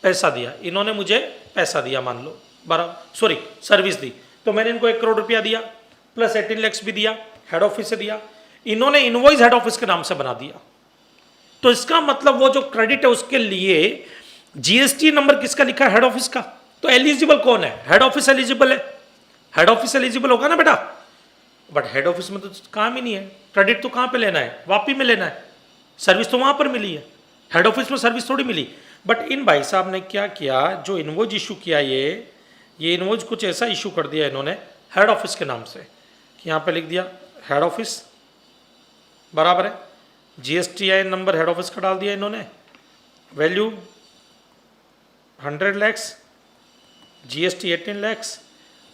A: पैसा दिया, इन्होंने मुझे पैसा दिया, मान लो सर्विस दी, तो मैंने इनको 1 करोड़ रुपया दिया प्लस 18 लाख भी दिया, हेड ऑफिस से दिया। इन्होंने इनवॉइस हेड ऑफिस के नाम से बना दिया, तो इसका मतलब वो जो क्रेडिट है उसके लिए GST नंबर किसका लिखा है, हेड ऑफिस का। तो एलिजिबल कौन है, हेड ऑफिस एलिजिबल है, हेड ऑफिस एलिजिबल होगा ना बेटा। बट हेड ऑफिस में तो काम ही नहीं है, क्रेडिट तो कहाँ पे लेना है, वापी में लेना है, सर्विस तो वहाँ पर मिली है, हेड ऑफिस में सर्विस थोड़ी मिली। बट इन भाई साहब ने क्या किया, जो इनवॉइस इशू किया ये इनवॉइस कुछ ऐसा इशू कर दिया इन्होंने हेड ऑफिस के नाम से, कि यहाँ पे लिख दिया हेड ऑफिस बराबर है, GSTIN नंबर हेड ऑफिस का डाल दिया इन्होंने, वैल्यू 100 lakhs, GST 18 lakhs।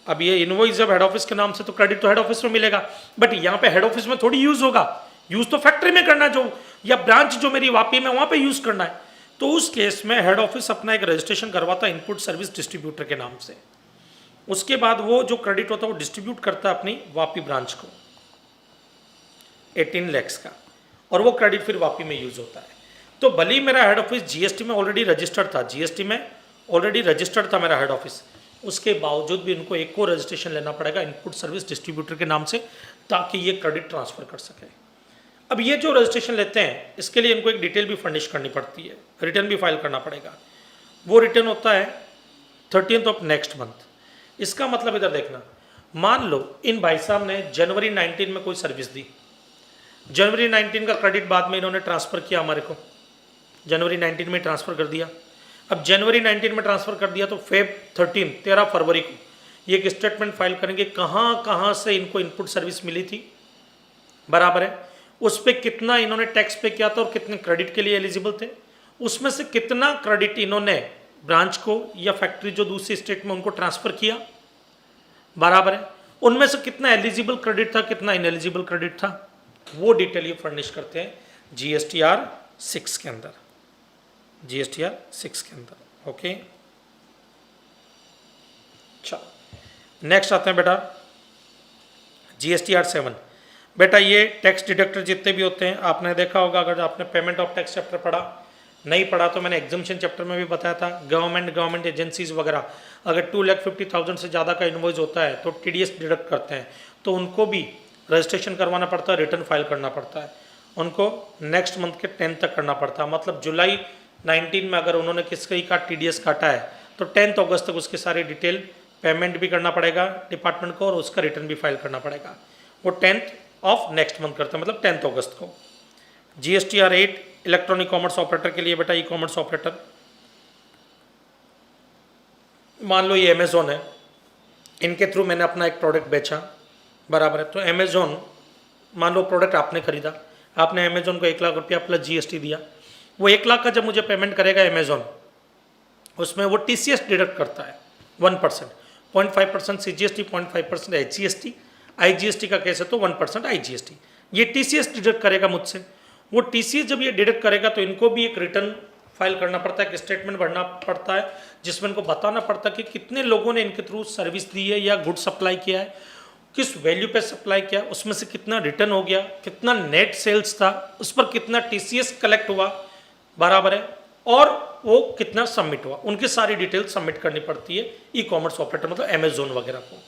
A: अब ये इनवॉइस जब हेड ऑफिस के नाम से तो क्रेडिट तो हेड ऑफिस में मिलेगा, बट यहाँ पे हेड ऑफिस में थोड़ी यूज होगा, यूज तो फैक्ट्री में करना है, जो या ब्रांच जो मेरी वापी में वहां पे यूज करना है। तो उस केस में हेड ऑफिस अपना एक रजिस्ट्रेशन करवाता है इनपुट सर्विस डिस्ट्रीब्यूटर के नाम से। उसके बाद वो जो क्रेडिट होता है वो डिस्ट्रीब्यूट करता है अपनी वापी ब्रांच को 18 lakhs का, और वो क्रेडिट फिर वापी में यूज होता है। तो भले ही मेरा हेड ऑफिस जीएसटी में ऑलरेडी रजिस्टर्ड था, जीएसटी में ऑलरेडी रजिस्टर्ड था मेरा हेड ऑफिस, उसके बावजूद भी इनको एक को रजिस्ट्रेशन लेना पड़ेगा इनपुट सर्विस डिस्ट्रीब्यूटर के नाम से, ताकि ये क्रेडिट ट्रांसफर कर सके। अब ये जो रजिस्ट्रेशन लेते हैं इसके लिए इनको एक डिटेल भी फर्निश करनी पड़ती है, रिटर्न भी फाइल करना पड़ेगा। वो रिटर्न होता है 13th ऑफ नेक्स्ट मंथ। इसका मतलब इधर देखना, मान लो इन भाई साहब ने जनवरी 19 में कोई सर्विस दी, जनवरी 19 का क्रेडिट बाद में इन्होंने ट्रांसफर किया हमारे को, जनवरी 19 में ट्रांसफर कर दिया। अब जनवरी 19 में ट्रांसफर कर दिया तो फेब 13 फरवरी को ये एक स्टेटमेंट फाइल करेंगे कहाँ कहाँ से इनको इनपुट सर्विस मिली थी, बराबर है, उस पर कितना इन्होंने टैक्स पे किया था और कितने क्रेडिट के लिए एलिजिबल थे, उसमें से कितना क्रेडिट इन्होंने ब्रांच को या फैक्ट्री जो दूसरी स्टेट में उनको ट्रांसफर किया, बराबर है, उनमें से कितना एलिजिबल क्रेडिट था कितना इनएलिजिबल क्रेडिट था, वो डिटेल ये फर्निश करते हैं GSTR 6 के अंदर, GSTR 6 के अंदर। ओके, चलो नेक्स्ट आते हैं बेटा GSTR 7। बेटा ये टैक्स डिडक्टर जितने भी होते हैं आपने देखा होगा, अगर आपने पेमेंट ऑफ टैक्स चैप्टर पढ़ा, नहीं पढ़ा तो मैंने एग्जामिशन चैप्टर में भी बताया था, गवर्नमेंट एजेंसीज वगैरह अगर 2,50,000 से ज़्यादा का इन्वॉइस होता है तो TDS डिडक्ट करते हैं, तो उनको भी रजिस्ट्रेशन करवाना पड़ता है, रिटर्न फाइल करना पड़ता है, उनको नेक्स्ट मंथ के 10 तक करना पड़ता है। मतलब जुलाई 19 में अगर उन्होंने किसकी का TDS काटा है तो 10 अगस्त तक उसके सारी डिटेल पेमेंट भी करना पड़ेगा डिपार्टमेंट को और उसका रिटर्न भी फाइल करना पड़ेगा। वो 10th ऑफ नेक्स्ट मंथ करते हैं, मतलब 10 अगस्त को। GSTR 8 इलेक्ट्रॉनिक कॉमर्स ऑपरेटर के लिए बेटा, ई कॉमर्स ऑपरेटर, मान लो ये अमेजोन है, इनके थ्रू मैंने अपना एक प्रोडक्ट बेचा, बराबर है, तो अमेजोन मान लो प्रोडक्ट आपने खरीदा, आपने अमेजोन को 1 लाख रुपया प्लस GST दिया, वो 1 लाख का जब मुझे पेमेंट करेगा अमेजोन, उसमें वो TCS डिडक्ट करता है 1%, 0.5% CGST, 0.5% HGST, IGST का केस है तो 1% IGST, ये TCS डिडक्ट करेगा मुझसे। वो TCS जब ये डिडक्ट करेगा तो इनको भी एक रिटर्न फाइल करना पड़ता है, एक स्टेटमेंट भरना पड़ता है जिसमें इनको बताना पड़ता है कि कितने लोगों ने इनके थ्रू सर्विस दी है या गुड सप्लाई किया है, किस वैल्यू पे सप्लाई किया, उसमें से कितना रिटर्न हो गया, कितना नेट सेल्स था, उस पर कितना TCS कलेक्ट हुआ, बराबर है, और वो कितना सबमिट हुआ, उनकी सारी डिटेल सबमिट करनी पड़ती है ई कॉमर्स ऑपरेटर मतलब अमेजोन वगैरह को।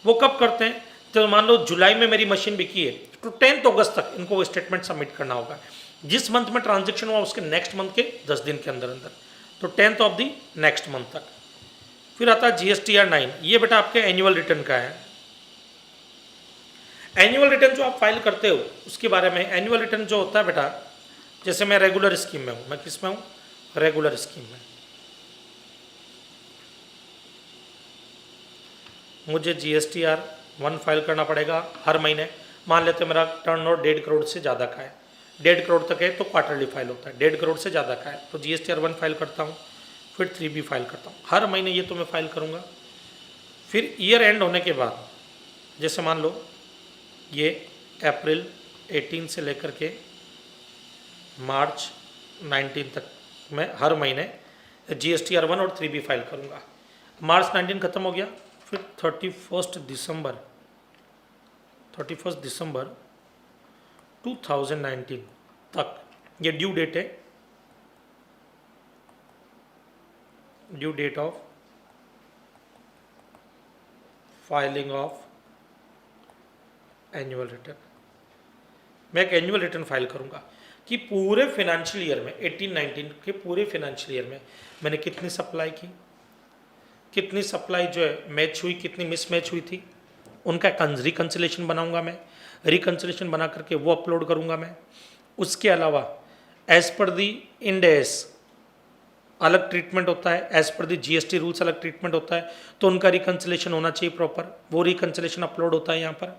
A: वो कब करते हैं, तो मान लो जुलाई में मेरी मशीन बिकी है तो 10 अगस्त तक इनको वो स्टेटमेंट सबमिट करना होगा, जिस मंथ में ट्रांजेक्शन हुआ उसके नेक्स्ट मंथ के 10 दिन के अंदर अंदर, तो 10th of the next month तक। फिर आता है GSTR 9, ये बेटा आपके एनुअल रिटर्न का है। एनुअल रिटर्न जो आप फाइल करते हो उसके बारे में, एनुअल रिटर्न जो होता है बेटा, जैसे मैं रेगुलर स्कीम में हूँ, मैं किस में हूँ, रेगुलर स्कीम में, मुझे GSTR 1 फाइल करना पड़ेगा हर महीने। मान लेते मेरा टर्नओवर 1.5 करोड़ से ज़्यादा का है, 1.5 करोड़ तक है तो क्वार्टरली फाइल होता है, 1.5 करोड़ से ज़्यादा का है तो GSTR 1 फाइल करता हूँ, फिर 3 भी फाइल करता हूँ, हर महीने ये तो मैं फाइल करूँगा। फिर ईयर एंड होने के बाद, जैसे मान लो ये अप्रैल 18 से लेकर के मार्च 19 तक मैं हर महीने GSTR 1 और 3 भी फाइल करूँगा। मार्च 19 ख़त्म हो गया, फिर 31 दिसंबर 2019 तक ये ड्यू डेट है, due date of filing of annual return. मैं एक एनुअल रिटर्न फाइल करूंगा कि पूरे फाइनेंशियल ईयर में 18-19 के पूरे फाइनेंशियल ईयर में मैंने कितनी सप्लाई की, कितनी सप्लाई जो है मैच हुई, कितनी मिस मैच हुई थी, उनका रिकन्सिलेशन बनाऊंगा मैं, रिकन्सिलेशन बना करके वो अपलोड करूंगा मैं। उसके अलावा एज पर दी इंड एस अलग ट्रीटमेंट होता है, एज पर दी जीएसटी रूल्स अलग ट्रीटमेंट होता है, तो उनका रिकन्सिलेशन होना चाहिए प्रॉपर, वो रिकन्सिलेशन अपलोड होता है यहाँ पर।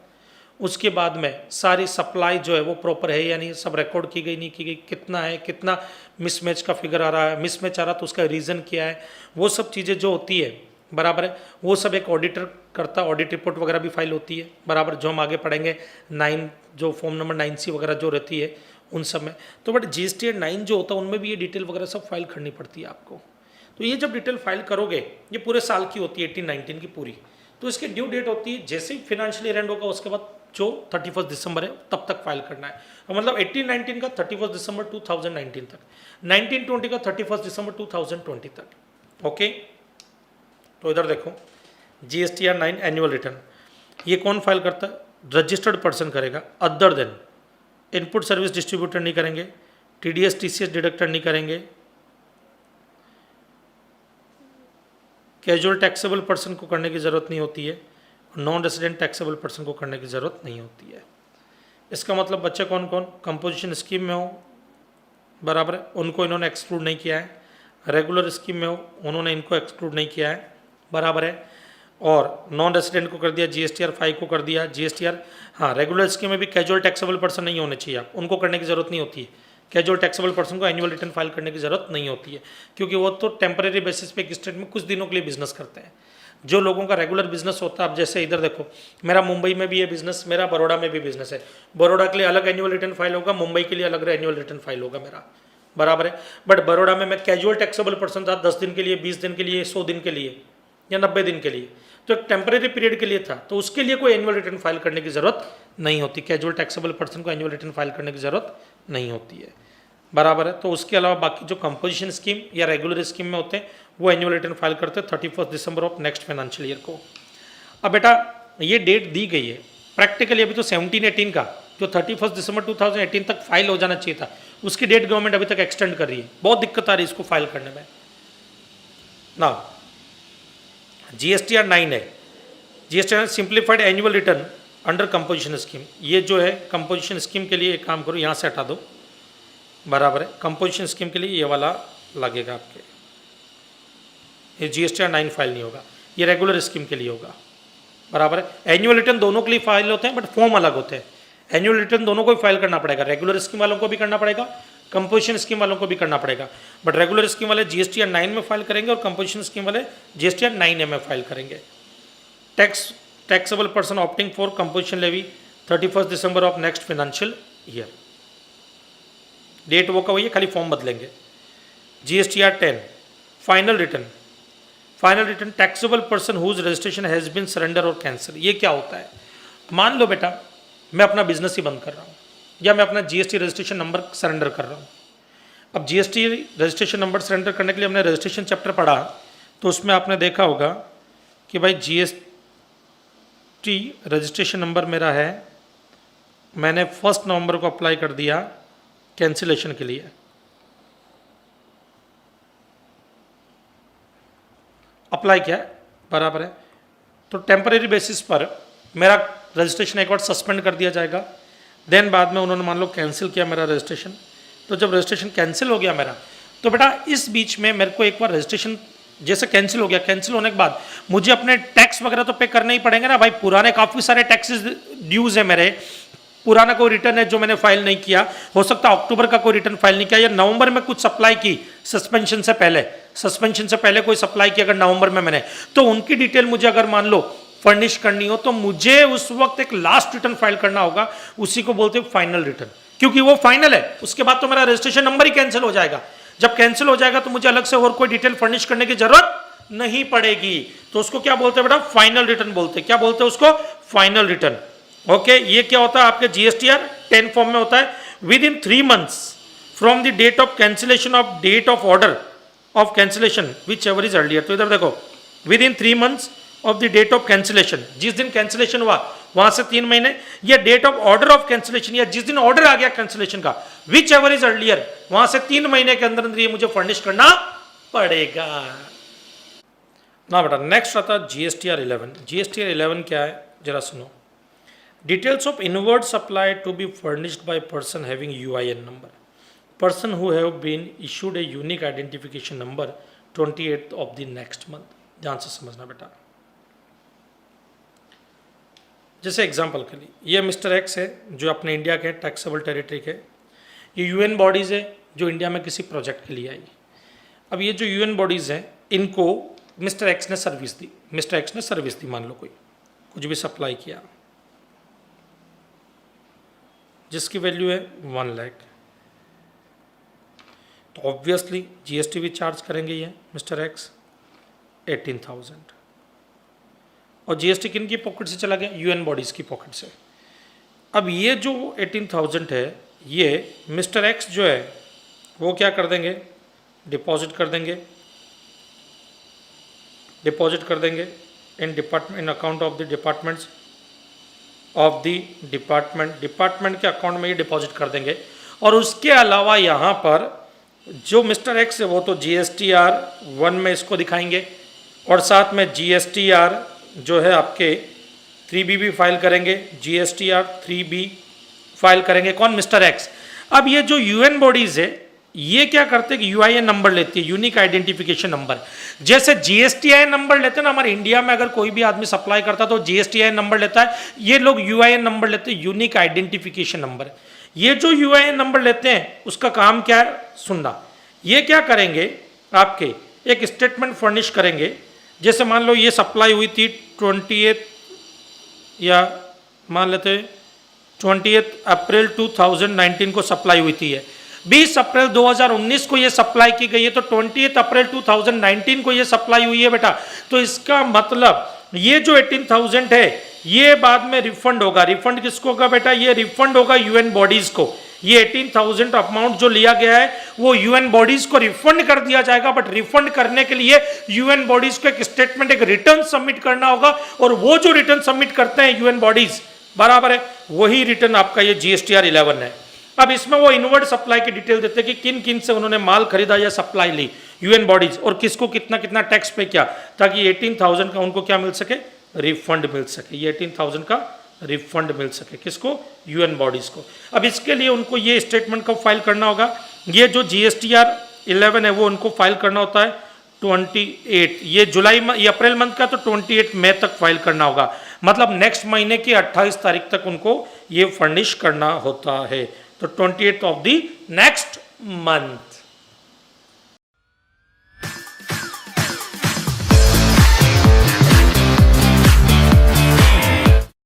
A: उसके बाद में सारी सप्लाई जो है वो प्रॉपर है या नहीं, सब रिकॉर्ड की गई नहीं की गई, कितना है, कितना मिसमैच का फिगर आ रहा है, मिसमैच आ रहा तो उसका रीज़न क्या है, वो सब चीज़ें जो होती है बराबर है, वो सब एक ऑडिटर करता, ऑडिट रिपोर्ट वगैरह भी फाइल होती है बराबर, जो हम आगे पढ़ेंगे 9 जो फॉर्म नंबर 9C वगैरह जो रहती है उन सब में। तो बट GST 9 जो होता है उनमें भी ये डिटेल वगैरह सब फाइल करनी पड़ती है आपको। तो ये जब डिटेल फाइल करोगे, ये पूरे साल की होती है 18-19 की पूरी, तो इसकी ड्यू डेट होती है जैसे ही फाइनेंशियल ईयर एंड होगा उसके बाद जो 31 दिसंबर है तब तक फाइल करना है। मतलब 18-19 का 31 दिसंबर 2019 तक, 19-20 का 31 दिसंबर 2020 तक। ओके, तो इधर देखो GSTR 9 एनुअल रिटर्न, ये कौन फाइल करता है? रजिस्टर्ड पर्सन करेगा, other than input service distributor नहीं करेंगे, TDS TCS डिडक्टर नहीं करेंगे, कैजुअल टैक्सेबल पर्सन को करने की ज़रूरत नहीं होती है, नॉन रेसिडेंट टैक्सेबल पर्सन को करने की ज़रूरत नहीं होती है। इसका मतलब बच्चे कौन कौन कंपोजिशन स्कीम में हो बराबर है, उनको इन्होंने एक्सक्लूड नहीं किया है, रेगुलर स्कीम में हो उन्होंने इनको एक्सक्लूड नहीं किया है बराबर है, और नॉन रेसिडेंट को कर दिया, GSTR 5 को कर दिया, GSTR हाँ रेगुलर स्कीम में भी कैजुअल टैक्सेबल पर्सन नहीं होने चाहिए, आप उनको करने की ज़रूरत नहीं होती है, कैजुअल टैक्सेबल पर्सन को एनुअल रिटर्न फाइल करने की ज़रूरत नहीं होती है, क्योंकि वो तो टेम्परेरी बेसिस पे एक स्टेट में कुछ दिनों के लिए बिजनेस करते हैं। जो लोगों का रेगुलर बिजनेस होता है, अब जैसे इधर देखो मेरा मुंबई में भी है बिजनेस, मेरा बड़ौदा में भी बिजनेस है, बड़ौदा के लिए अलग एनुअल रिटर्न फाइल होगा, मुंबई के लिए अलग एनुअल रिटर्न फाइल होगा मेरा बराबर है। बट बड़ौदा में मैं कैजुअल टैक्सेबल पर्सन था 10 दिन के लिए, 20 दिन के लिए, 100 दिन के लिए या 90 दिन के लिए, तो एक टेम्परेरी पीरियड के लिए था, तो उसके लिए कोई एनुअल रिटर्न फाइल करने की ज़रूरत नहीं होती, कैजुअल टैक्सेबल पर्सन को एनुअल रिटर्न फाइल करने की ज़रूरत नहीं होती है बराबर है। तो उसके अलावा बाकी जो कंपोजिशन स्कीम या रेगुलर स्कीम में होते हैं वो एनुअल रिटर्न फाइल करते हैं 31 दिसंबर ऑफ नेक्स्ट फाइनेंशियल ईयर को। अब बेटा ये डेट दी गई है, प्रैक्टिकली अभी तो 17-18 का जो 31 दिसंबर 2018 तक फाइल हो जाना चाहिए था, उसकी डेट गवर्नमेंट अभी तक एक्सटेंड कर रही है, बहुत दिक्कत आ रही है इसको फाइल करने में ना। GSTR 9 है, GSTR simplified annual return under composition scheme, ये जो है कंपोजिशन स्कीम के लिए एक काम करो यहाँ से हटा दो बराबर है, कंपोजिशन स्कीम के लिए ये वाला लगेगा आपके, ये GSTR 9 फाइल नहीं होगा, ये रेगुलर स्कीम के लिए होगा बराबर है। एनुअल रिटर्न दोनों के लिए फाइल होते हैं बट फॉर्म अलग होते हैं, एनुअल रिटर्न दोनों को भी फाइल करना पड़ेगा, रेगुलर स्कीम वालों को भी करना पड़ेगा, कंपोजिशन स्कीम वालों को भी करना पड़ेगा, बट रेगुलर स्कीम वाले GSTR 9 में फाइल करेंगे और कंपोजिशन स्कीम वाले GSTR 9A में फाइल करेंगे। Taxable person opting for composition levy 31 दिसंबर of next financial year, date वो का वही है, खाली फॉर्म बदलेंगे। GSTR 10 final return taxable person whose registration has been surrender और कैंसिल। ये क्या होता है? मान लो बेटा मैं अपना बिजनेस ही बंद कर रहा हूँ या मैं अपना GST रजिस्ट्रेशन नंबर सरेंडर कर रहा हूँ। अब GST रजिस्ट्रेशन नंबर सरेंडर करने के लिए हमने रजिस्ट्रेशन चैप्टर पढ़ा, तो उसमें आपने देखा होगा कि भाई GST रजिस्ट्रेशन नंबर मेरा है, मैंने 1 नवंबर को अप्लाई कर दिया कैंसिलेशन के लिए, अप्लाई किया बराबर है, तो टेम्परेरी बेसिस पर मेरा रजिस्ट्रेशन एक बार सस्पेंड कर दिया जाएगा, देन बाद में उन्होंने मान लो कैंसिल किया मेरा रजिस्ट्रेशन, तो जब रजिस्ट्रेशन कैंसिल हो गया मेरा, तो बेटा इस बीच में मेरे को एक बार रजिस्ट्रेशन जैसे कैंसिल हो गया, कैंसिल होने के बाद मुझे अपने टैक्स वगैरह तो पे करने ही पड़ेंगे ना भाई, पुराने काफ़ी सारे टैक्सेस ड्यूज है मेरे, पुराना कोई रिटर्न है जो मैंने फाइल नहीं किया, हो सकता है अक्टूबर का कोई रिटर्न फाइल नहीं किया या नवंबर में कुछ सप्लाई की सस्पेंशन से पहले कोई सप्लाई की अगर नवंबर में मैंने, तो उनकी डिटेल मुझे अगर मान लो फर्निश करनी हो तो मुझे उस वक्त एक लास्ट रिटर्न फाइल करना होगा, उसी को बोलते हैं फाइनल रिटर्न, क्योंकि वो फाइनल है, उसके बाद तो मेरा रजिस्ट्रेशन नंबर ही कैंसिल हो जाएगा। जब कैंसिल हो जाएगा तो मुझे अलग से और कोई डिटेल फर्निश करने की जरूरत नहीं पड़ेगी, तो उसको क्या बोलते हैं बेटा? फाइनल रिटर्न बोलते हैं। क्या बोलते हैं उसको? Final return. ओके, ये क्या होता है आपके GSTR 10 फॉर्म में होता है, within 3 months from the date of cancellation of date of order of cancellation whichever is earlier. तो इधर देखो, within 3 months of the date of cancellation, जिस दिन कैंसिलेशन हुआ वहां से 3 महीने, या date of order of cancellation, या जिस दिन ऑर्डर आ गया कैंसिलेशन का, विच एवर इज अर्लियर, वहां से 3 महीने के अंदर अंदर ये मुझे फर्निश करना पड़ेगा ना बेटा। नेक्स्ट आता है GSTR 11। GSTR 11 क्या है जरा सुनो। Details of inward supply to be furnished by person having UIN number. person who have been issued a unique identification number 28th of the next month। ध्यान से समझना बेटा। जैसे एग्जांपल के लिए ये मिस्टर एक्स है जो अपने इंडिया के टैक्सेबल टेरिटरी के, ये यूएन बॉडीज़ है जो इंडिया में किसी प्रोजेक्ट के लिए आई। अब ये जो यूएन बॉडीज़ हैं इनको मिस्टर एक्स ने सर्विस दी, मिस्टर एक्स ने सर्विस दी, मान लो कोई कुछ भी सप्लाई किया जिसकी वैल्यू है 1 लाख, तो ऑब्वियसली जीएसटी भी चार्ज करेंगे ये मिस्टर एक्स 18,000। और जीएसटी किन की पॉकेट से चला गया? यूएन बॉडीज़ की पॉकेट से। अब ये जो 18,000 है ये मिस्टर एक्स जो है वो क्या कर देंगे? डिपॉजिट कर देंगे, डिपॉजिट कर देंगे in department, in account of the departments of the department, department के अकाउंट में ये डिपॉजिट कर देंगे। और उसके अलावा यहाँ पर जो मिस्टर एक्स है वो तो GSTR 1 में इसको दिखाएंगे और साथ में GSTR जो है आपके 3B भी फाइल करेंगे, GSTR 3B फाइल करेंगे। कौन? Mister x. अब ये जो यूएन बॉडीज़ है ये क्या करते हैं कि यूआईएन नंबर लेती है, यूनिक आइडेंटिफिकेशन नंबर। जैसे जीएसटीआई नंबर लेते हैं ना, हमारे इंडिया में अगर कोई भी आदमी सप्लाई करता है तो जीएसटीआई नंबर लेता है, ये लोग यूआईएन नंबर लेते हैं, यूनिक आइडेंटिफिकेशन नंबर। ये जो यूआईएन नंबर लेते हैं उसका काम क्या है? सुनना। ये क्या करेंगे? आपके एक स्टेटमेंट फर्निश करेंगे। जैसे मान लो ये सप्लाई हुई थी 28 या मान लेते 28 अप्रैल 2019 को सप्लाई हुई थी। 20 अप्रैल 2019 को ये सप्लाई की गई है, तो 28 अप्रैल 2019 को ये सप्लाई हुई है बेटा। तो इसका मतलब ये जो 18,000 है ये बाद में रिफंड होगा। रिफंड किसको होगा बेटा? ये रिफंड होगा यूएन बॉडीज को। ये 18,000 अमाउंट जो लिया गया है वो यूएन बॉडीज को रिफंड कर दिया जाएगा। बट रिफंड करने के लिए यूएन बॉडीज को एक स्टेटमेंट, एक रिटर्न सबमिट करना होगा। और वो जो रिटर्न सबमिट करते हैं यूएन बॉडीज, बराबर है, वही रिटर्न आपका ये GSTR 11 है। अब इसमें वो इनवर्ड सप्लाई की डिटेल देते हैं कि किन किन से उन्होंने माल खरीदा या सप्लाई ली यूएन बॉडीज, और किसको कितना कितना टैक्स पे किया, ताकि 18,000 का उनको क्या मिल सके? रिफंड मिल सके। ये 18,000 का रिफंड मिल सके किसको? यूएन बॉडीज को। अब इसके लिए उनको ये स्टेटमेंट को फाइल करना होगा। ये जो GSTR 11 है वो उनको फाइल करना होता है 28, ये जुलाई ये अप्रैल मंथ का, तो 28 मई तक फाइल करना होगा। मतलब नेक्स्ट महीने की 28 तारीख तक उनको ये फर्निश करना होता है। तो 28th of the next month.